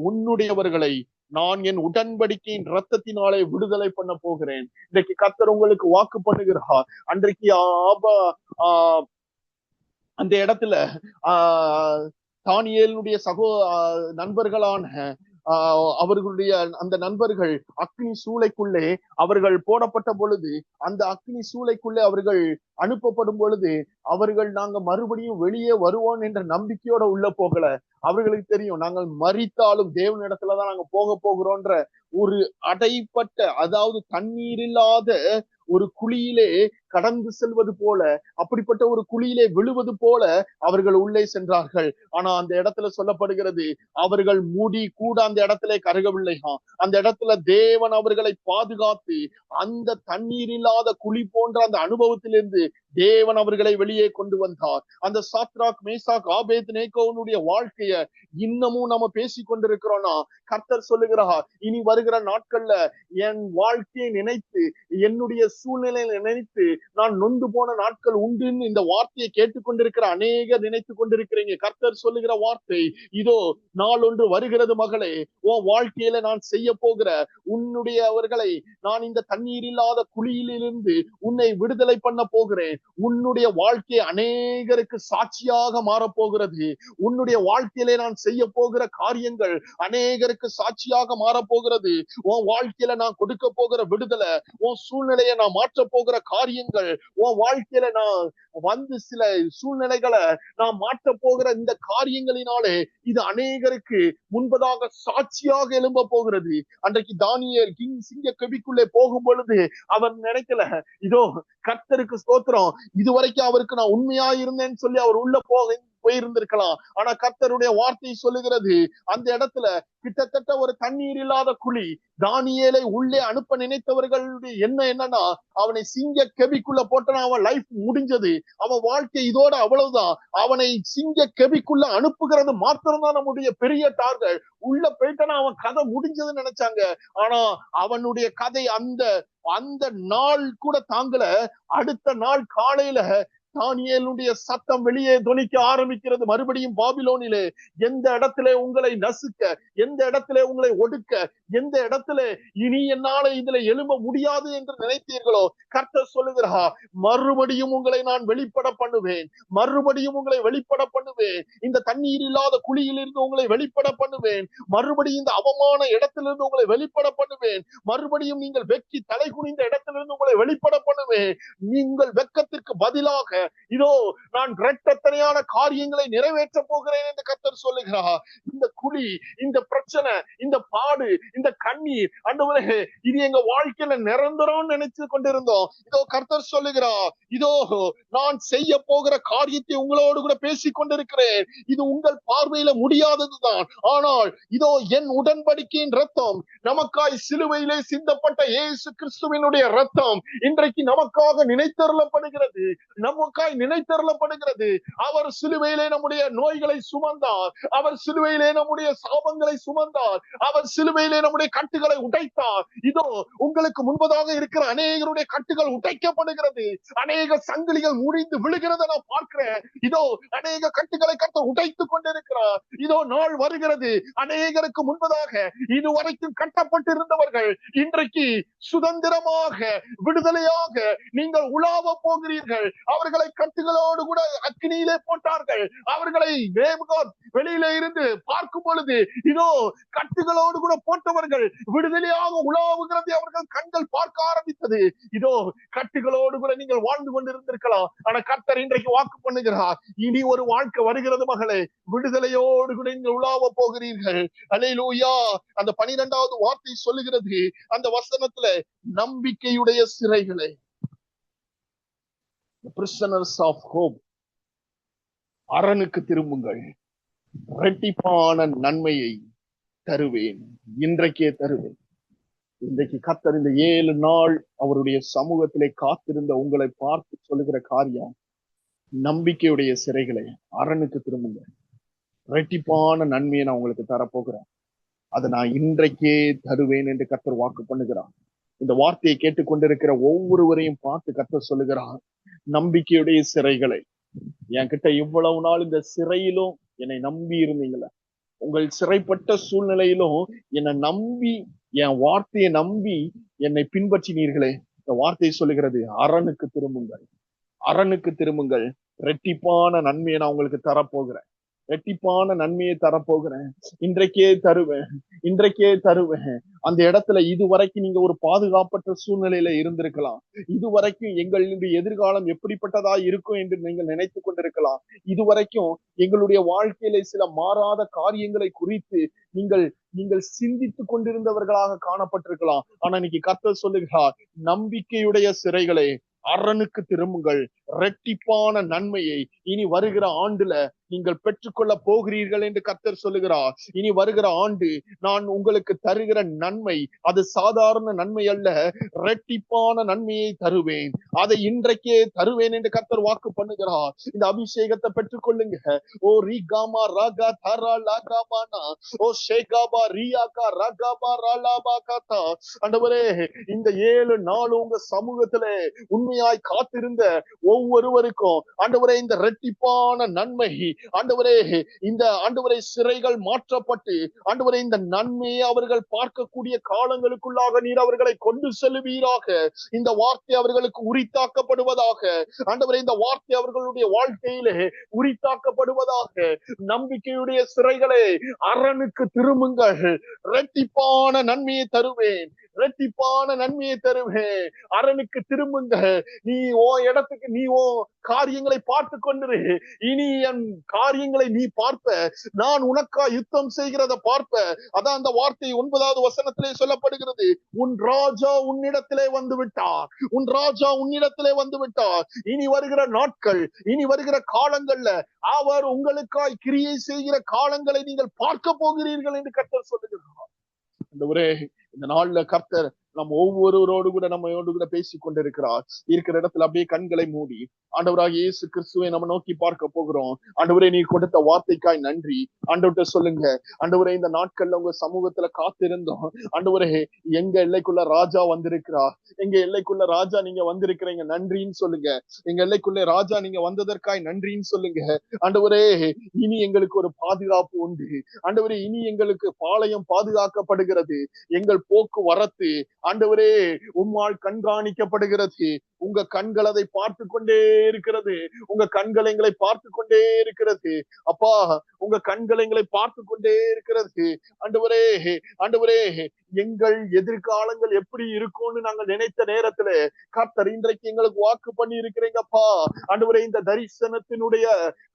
உன்னுடையவர்களை நான் என் உடன்படிக்கையின் ரத்தத்தினாலே விடுதலை பண்ண போகிறேன். இன்றைக்கு கர்த்தர் உங்களுக்கு வாக்கு பண்ணுகிறார். அன்றைக்கு அந்த இடத்துல தானியேலுடைய நண்பர்களான அவர்களுடைய அந்த நண்பர்கள் அக்னி சூளைக்குள்ளே அவர்கள் போடப்பட்ட பொழுது, அந்த அக்னி சூளைக்குள்ளே அவர்கள் அனுப்பப்படும் பொழுது, அவர்கள் நாங்க மறுபடியும் வெளியே வருவோம் என்ற நம்பிக்கையோட உள்ள போகல. அவர்களுக்கு தெரியும், நாங்கள் மரித்தாலும் தேவனிடத்துலதான் நாங்க போக போகிறோன்ற ஒரு அடைப்பட்ட, அதாவது தண்ணீர் இல்லாத ஒரு குழியிலே கடந்து செல்வது போல, அப்படிப்பட்ட ஒரு குழியிலே விழுவது போல அவர்கள் உள்ளே சென்றார்கள். ஆனா அந்த இடத்துல சொல்லப்படுகிறது, அவர்கள் முடி கூட அந்த இடத்துல கருகவில்லையா. அந்த இடத்துல தேவன் அவர்களை பாதுகாத்து அந்த தண்ணீர் இல்லாத குழி போன்ற அந்த அனுபவத்திலிருந்து தேவன் அவர்களை வெளியே கொண்டு வந்தார். அந்த சாத்ராக் மேசாக் ஆபேத்நேகோவுடைய வாழ்க்கைய இன்னமும் நம்ம பேசி கொண்டிருக்கிறோம்னா, கர்த்தர் சொல்லுகிறார், இனி வருகிற நாட்கள்ல என் வாழ்க்கையை நினைத்து, என்னுடைய சூழ்நிலையை நினைத்து நான் நொந்து போன நாட்கள் உண்டுன்னு இந்த வார்த்தையை கேட்டுக்கொண்டிருக்கிற அநேக நினைத்து கொண்டிருக்கிறீங்க. கர்த்தர் சொல்லுகிற வார்த்தை இதோ, நாளொன்று வருகிறது மகளே, உன் வாழ்க்கையில நான் செய்ய போகிற உன்னுடையவர்களை நான் இந்த தண்ணீர் இல்லாத குழியிலிருந்து உன்னை விடுதலை பண்ண போகிறேன். உன்னுடைய வாழ்க்கை அநேகருக்கு சாட்சியாக மாறப்போகிறது. உன்னுடைய வாழ்க்கையிலே நான் செய்ய போகிற காரியங்கள் அநேகருக்கு சாட்சியாக மாறப்போகிறது. உன் வாழ்க்கையில நான் கொடுக்க போகிற விடுதலை, உன் சூழ்நிலையை நான் மாற்ற போகிற காரியங்கள், உன் வாழ்க்கையில நான் வந்து சில சூழ்நிலைகளை நான் மாற்ற போகிற இந்த காரியங்களினாலே இது அநேகருக்கு முன்பதாக சாட்சியாக எழும்ப போகிறது. அன்றைக்கு தானியேல் சிங்க கெபிக்குள்ளே போகும் பொழுது அவர் நினைக்கல, இதோ கர்த்தருக்கு ஸ்தோத்திரம், இதுவரைக்கும் அவருக்கு நான் உண்மையா இருந்தேன்னு சொல்லி அவர் உள்ள போயிருந்திருக்கலாம். ஆனா கர்த்தருடைய வார்த்தை சொல்லுகிறது, அந்த இடத்துல கிட்டத்தட்ட ஒரு தண்ணீர் இல்லாத குழி. தானியேலை உள்ளே அனுப்ப நினைத்தவர்களுடைய எண்ணம் என்னன்னா, அவனை சிங்க கெபிக்குள்ள போட்டனா அவன் லைஃப் முடிஞ்சது, அவன் வாழ்க்கை இதோட அவ்வளவுதான், அவனை சிங்க கெபிக்குள்ள அனுப்புகிறது மாத்திரம்தான் நம்முடைய பெரிய டார்கெட். உள்ள போயிட்டனா அவன் கதை முடிஞ்சதுன்னு நினைச்சாங்க. ஆனா அவனுடைய கதை அந்த நாள் கூட தாங்கல. அடுத்த நாள் காலையில தானியேலுடைய சத்தம் வெளியே தொனிக்க ஆரம்பிக்கிறது. மறுபடியும் பாபிலோனிலே எந்த இடத்துல உங்களை நசுக்க, எந்த இடத்துல உங்களை ஒடுக்க, எந்த இடத்துல இனி என்னால இதுல எழும்ப முடியாது என்று நினைத்தீர்களோ, கர்த்தர் சொல்லுகிறார், மறுபடியும் உங்களை நான் வெளிப்பட பண்ணுவேன், மறுபடியும் உங்களை வெளிப்பட பண்ணுவேன். இந்த தண்ணீர் இல்லாத குழியிலிருந்து உங்களை வெளிப்பட பண்ணுவேன். மறுபடியும் இந்த அவமான இடத்திலிருந்து உங்களை வெளிப்பட பண்ணுவேன். மறுபடியும் நீங்கள் வெக்கி தலை குனிந்த இடத்திலிருந்து உங்களை வெளிப்பட பண்ணுவேன். நீங்கள் வெக்கத்திற்கு பதிலாக இதோ நான் இரட்டத்தனையான காரியங்களை நிறைவேற்ற போகிறேன் என்று கர்த்தர் சொல்லுகிறார். இந்த குழி, இந்த பிரச்சனை, இந்த பாடு, இந்த கண்ணீர், ஆண்டவரே இது எங்க வாழ்க்கையில நிரந்தரம் நினைச்சு கொண்டிருந்தோம். இதோ கர்த்தர் சொல்லுகிறார், இதோ நான் செய்ய போகிற காரியத்தை உங்களோடு கூட பேசிக் கொண்டிருக்கிறேன். இது உங்கள் பார்வையில முடியாததுதான், ஆனால் இதோ என் உடன்படிக்கையின் ரத்தம், நமக்காய் சிலுவையிலே சிந்தப்பட்ட இயேசு கிறிஸ்துவினுடைய ரத்தம் இன்றைக்கு நமக்காக நினைத்தருளப்படுகிறது, நமக்காய் நினைத்தருளப்படுகிறது. அவர் சிலுவையிலே நம்முடைய நோய்களை சுமந்தார், அவர் சிலுவையிலே நம்முடைய சாபங்களை சுமந்தார், அவர் சிலுவையிலே நம்முடைய கட்டுகளை உடைத்தார். இதோ உங்களுக்கு முன்பதாக இருக்கிற அநேகருடைய கட்டுகள் உடைக்கப்படுகிறது, அநேக சங்கிலிகள் முடிந்து விழுகிறத நான் பார்க்கிறேன். இதோ அநேக கட்டுகளை கர்த்தர் உடைத்துக் கொண்டிருக்கிறார். இதோ நாள் வருகிறது, அநேகருக்கு முன்பதாக இதுவரைக்கும் கட்டப்பட்டிருந்தவர்கள் இன்றைக்கு சுதந்திரமாக விடுதலையாக நீங்கள் உலாவ போகிறீர்கள். அவர்களை கட்டுகளோடு கூட அக்கினியிலே போட்டார்கள். அவர்களை வெளியில இருந்து பார்க்கும் பொழுது இதோ கட்டுகளோடு கூட போட்டவர்கள் விடுதலையாக உலாவுகிறதை அவர்கள் கண்கள் பார்க்க ஆரம்பித்தது. இதோ கட்டுகளோடு கூட நீங்கள் வாழ்ந்து கொண்டிருந்திருக்கலாம், ஆனா கர்த்தர் இன்றைக்கு வாக்கு பண்ணுகிறார், இனி ஒரு வாழ்க்கை வருகிறது மகளே, விடுதலையோடு கூட நீங்கள் உலாவ போகிறீர்கள். அல்லேலூயா. அந்த 12வது வார்த்தை சொல்லுகிறது அந்த வசனத்துல, நம்பிக்கையுடைய சிறைகளே, prisoners of hope, அரணுக்கு திரும்புங்கள், இரட்டிப்பான நன்மையை தருவேன், இன்றைக்கே தருவேன். இன்றைக்கு கர்த்தர் இந்த 7 நாள் அவருடைய சமூகத்திலே காத்திருந்த உங்களை பார்த்து சொல்லுகிற காரியம், நம்பிக்கையுடைய சிறைகளை, அரணுக்கு திரும்புங்க, இரட்டிப்பான நன்மையை நான் உங்களுக்கு தரப்போகிறேன், அதை நான் இன்றைக்கே தருவேன் என்று கர்த்தர் வாக்கு பண்ணுகிறார். இந்த வார்த்தையை கேட்டுக்கொண்டிருக்கிற ஒவ்வொருவரையும் பார்த்து கர்த்தர் சொல்லுகிறார், நம்பிக்கையுடைய சிறைகளை, என்கிட்ட இவ்வளவு நாள் இந்த சிறையிலும் என்னை நம்பி இருந்தீங்களே, உங்கள் சிறைப்பட்ட சூழ்நிலையிலும் என்னை நம்பி, என் வார்த்தையை நம்பி என்னை பின்பற்றினீர்களே, இந்த வார்த்தை சொல்லுகிறது, அரணுக்கு திரும்புங்கள், அரணுக்கு திரும்புங்கள், இரட்டிப்பான நன்மையை நான் உங்களுக்கு தரப்போகிறேன், இரட்டிப்பான நன்மையை தரப்போகிறேன், இன்றைக்கே தருவேன், இன்றைக்கே தருவேன். அந்த இடத்துல இதுவரைக்கும் நீங்க ஒரு பாதுகாப்பற்ற சூழ்நிலையில இருந்திருக்கலாம், இதுவரைக்கும் எங்களுடைய எதிர்காலம் எப்படிப்பட்டதா இருக்கும் என்று நீங்கள் நினைத்து கொண்டிருக்கலாம், இதுவரைக்கும் எங்களுடைய வாழ்க்கையில சில மாறாத காரியங்களை குறித்து நீங்கள் சிந்தித்துக் கொண்டிருந்தவர்களாக காணப்பட்டிருக்கலாம். ஆனா இன்னைக்கு கர்த்தர் சொல்லுகிறார், நம்பிக்கையுடைய சிறைகளே, அரணுக்கு திரும்புங்கள், இரட்டிப்பான நன்மையை இனி வருகிற ஆண்டுல நீங்கள் பெற்றுக்கொள்ள போகிறீர்கள் என்று கர்த்தர் சொல்லுகிறார். இனி வருகிற ஆண்டு நான் உங்களுக்கு தருகிற நன்மை அது சாதாரண நன்மை அல்ல, இரட்டிப்பான நன்மையை தருவேன், அதை இன்றைக்கே தருவேன் என்று கர்த்தர் வாக்கு பண்ணுகிறார். இந்த அபிஷேகத்தை பெற்றுக்கொள்ளுங்க. ஓ ரீகாமா ராகா தாரா லாகாபானா, ஓ ஷேகாபா ரியாகா ராகாபா ராலாபா காத்தா. ஆண்டவரே, இந்த 7 நாள் உங்க சமூகத்திலே உண்மையாய் காத்திருந்த ஒவ்வொருவருக்கும் ஆண்டவரே இந்த இரட்டிப்பான நன்மை, ஆண்டவரே இந்த ஆண்டவரே சிறைகள் மாற்றப்பட்டு ஆண்டவரே இந்த நன்மையை அவர்கள் பார்க்கக்கூடிய காலங்களுக்குள்ளாக நீர் அவர்களை கொண்டு செல்வீராக. இந்த வார்த்தை அவர்களுக்கு உரித்தாக்கப்படுவதாக. ஆண்டவரே இந்த வார்த்தை அவர்களுடைய வாழ்க்கையிலே உரித்தாக்கப்படுவதாக. நம்பிக்கையுடைய சிறைகளே, அரணுக்கு திரும்புங்கள், இரட்டிப்பான நன்மையை தருவேன், இரட்டிப்பான நன்மையை தருவேன், அரணுக்கு திரும்புங்க. நீ ஓ இடத்துக்கு, நீ ஓ காரியங்களை பார்த்து கொண்டிரு, இனி என் காரியங்களை நீ பார்ப்ப, நான் உனக்கா யுத்தம் செய்கிறத பார்ப்ப. அதான் அந்த வார்த்தை 9வது வசனத்திலே சொல்லப்படுகிறது, உன் ராஜா உன்னிடத்திலே வந்து விட்டார், உன் ராஜா உன்னிடத்திலே வந்து விட்டார். இனி வருகிற நாட்கள், இனி வருகிற காலங்கள்ல அவர் உங்களுக்காய் கிரியை செய்கிற காலங்களை நீங்கள் பார்க்க போகிறீர்கள் என்று கர்த்தர் சொல்லுகிறார். ஆண்டவரே, இந்த நாள்ல கர்த்தர் நம்ம ஒவ்வொருவரோடு கூட நம்மோடு கூட பேசிக் கொண்டிருக்கிறார். இருக்கிற இடத்துல அப்படியே கண்களை மூடி ஆண்டவராக இயேசு கிறிஸ்துவை நம்ம நோக்கி பார்க்க போகிறோம். ஆண்டவரே, நீ கொடுத்த வார்த்தைக்காய் நன்றி. ஆண்டவர்கிட்ட சொல்லுங்க, ஆண்டவரே இந்த நாட்கள்ல உங்க சமூகத்துல காத்திருந்தோம். ஆண்டவரே, எங்க எல்லைக்குள்ள ராஜா வந்திருக்கிறா, எங்க எல்லைக்குள்ள ராஜா நீங்க வந்திருக்கிறீங்க, நன்றின்னு சொல்லுங்க. எங்க எல்லைக்குள்ள ராஜா நீங்க வந்ததற்காய் நன்றின்னு சொல்லுங்க. ஆண்டவரே, இனி எங்களுக்கு ஒரு பாதுகாப்பு உண்டு. ஆண்டவரே, இனி எங்களுக்கு பாளையம் பாதுகாக்கப்படுகிறது, எங்கள் போக்கு வரத்து ஆண்டவரே உம்மால் கண்காணிக்கப்படுகிறது, உங்க கண்கள் அதை பார்த்து கொண்டே இருக்கிறது. உங்க கண்கள் எங்களை பார்த்து கொண்டே இருக்கிறது. அப்பா, உங்க கண்கள் எங்களை பார்த்து கொண்டே இருக்கிறது. ஆண்டவரே, ஆண்டவரே, எங்கள் எதிர்காலங்கள் எப்படி இருக்கும்னு நாங்கள் நினைத்த நேரத்துல கர்த்தர் இன்றைக்கு எங்களுக்கு வாக்கு பண்ணி இருக்கிறீங்கப்பா. ஆண்டவரே, இந்த தரிசனத்தினுடைய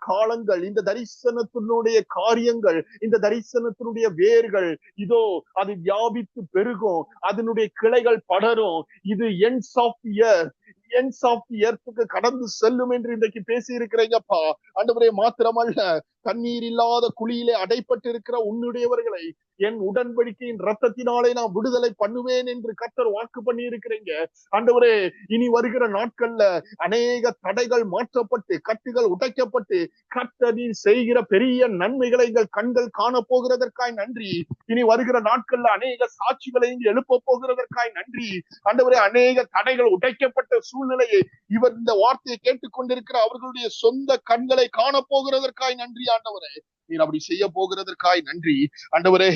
காலங்கள், இந்த தரிசனத்தினுடைய காரியங்கள், இந்த தரிசனத்தினுடைய வேர்கள் இதோ அது வியாபித்து பெருகும், அதனுடைய கிளைகள் படரும். இது ends of the earth, ends of the எர்த்துக்கு கடந்து செல்லும் என்று இன்றைக்கு பேசி இருக்கிறீங்கப்பா. ஆண்டவரே, மாத்திரமல்ல, தண்ணீர் இல்லாத குழியிலே அடைப்பட்டு இருக்கிற உன்னுடையவர்களை என் உடன்படிக்கையின் ரத்தத்தினாலே நான் விடுதலை பண்ணுவேன் என்று கர்த்தர் வாக்கு பண்ணி இருக்கிறீங்க. ஆண்டவரே, இனி வருகிற நாட்கள்ல அநேக தடைகள் மாற்றப்பட்டு, கட்டுகள் உடைக்கப்பட்டு, கர்த்தர் செய்கிற பெரிய நன்மைகளை எங்கள் கண்கள் காண போகிறதற்காய் நன்றி. இனி வருகிற நாட்கள்ல அநேக சாட்சிகளை எழுப்ப போகிறதற்காய் நன்றி. ஆண்டவரே, அநேக தடைகள் உடைக்கப்பட்ட சூழ்நிலையை இவர் இந்த வார்த்தையை கேட்டுக்கொண்டிருக்கிற அவர்களுடைய சொந்த கண்களை காண போகிறதற்காய் நன்றி. ஆண்டவரே, நீர் அப்படி செய்ய போகிறதற்காய் நன்றி. ஆண்டவரே,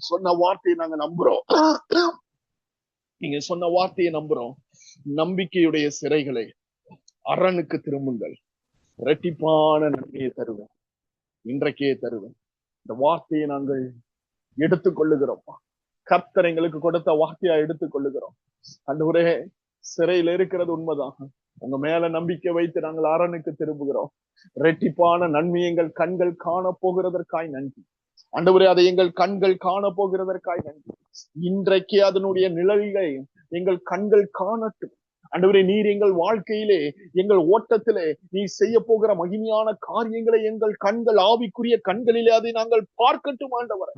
சொன்ன வார்த்தையை நாங்க நம்புறோம். நீங்க சொன்ன வார்த்தையை நம்புறோம். நம்பிக்கையுடைய சிறைகளை அரணுக்கு திரும்புங்கள், இரட்டிப்பான நன்மையை தருவேன், இன்றைக்கே தருவேன். இந்த வார்த்தையை நாங்கள் எடுத்துக் கொள்ளுகிறோம். கர்த்தர் எங்களுக்கு கொடுத்த வார்த்தையா எடுத்துக் கொள்ளுகிறோம். ஆண்டவரே, சிறையில் இருக்கிறது உண்மைதான். உங்க மேல நம்பிக்கை வைத்து நாங்கள் அரணுக்கு திரும்புகிறோம். இரட்டிப்பான நன்மை எங்கள் கண்கள் காண போகிறதற்காய் நன்றி. ஆண்டவரே, அதை எங்கள் கண்கள் காண போகிறதற்காய் நன்றி. இன்றைக்கு அதனுடைய நிழல்களை எங்கள் கண்கள் காணட்டும். ஆண்டவரே, நீர் எங்கள் வாழ்க்கையிலே, எங்கள் ஓட்டத்திலே நீ செய்ய போகிற மகிமையான காரியங்களை எங்கள் கண்கள், ஆவிக்குரிய கண்களிலே அதை நாங்கள் பார்க்கட்டும். ஆண்டவரே,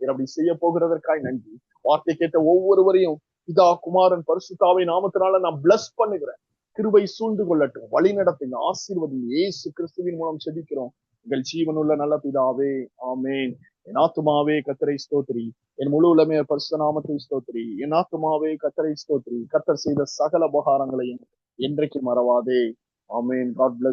நீர் அப்படி செய்ய போகிறதற்காய் நன்றி. வார்த்தை கேட்ட ஒவ்வொருவரையும் பிதா, குமாரன், பரிசுத்தாவை நாமத்தினால நான் பிளஸ் பண்ணுகிறேன். கிருபை சூழ்ந்து கொள்ளட்டும், வழி நடத்துங்க, ஆசீர்வதிங்க. இயேசு கிறிஸ்துவின் மூலம் செபிக்கிறோம் எங்கள் ஜீவனுள்ள நல்ல பிதாவே, ஆமேன். என் ஆத்துமாவே கர்த்தரை ஸ்தோத்திரி, என் முழு உலமே பரிசுத்த நாமத்தை ஸ்தோத்திரி. என் ஆத்துமாவே கர்த்தரை ஸ்தோத்திரி, கர்த்தர் செய்த சகல உபகாரங்களையும் என்றைக்கு மறவாதே. ஆமேன். God plus.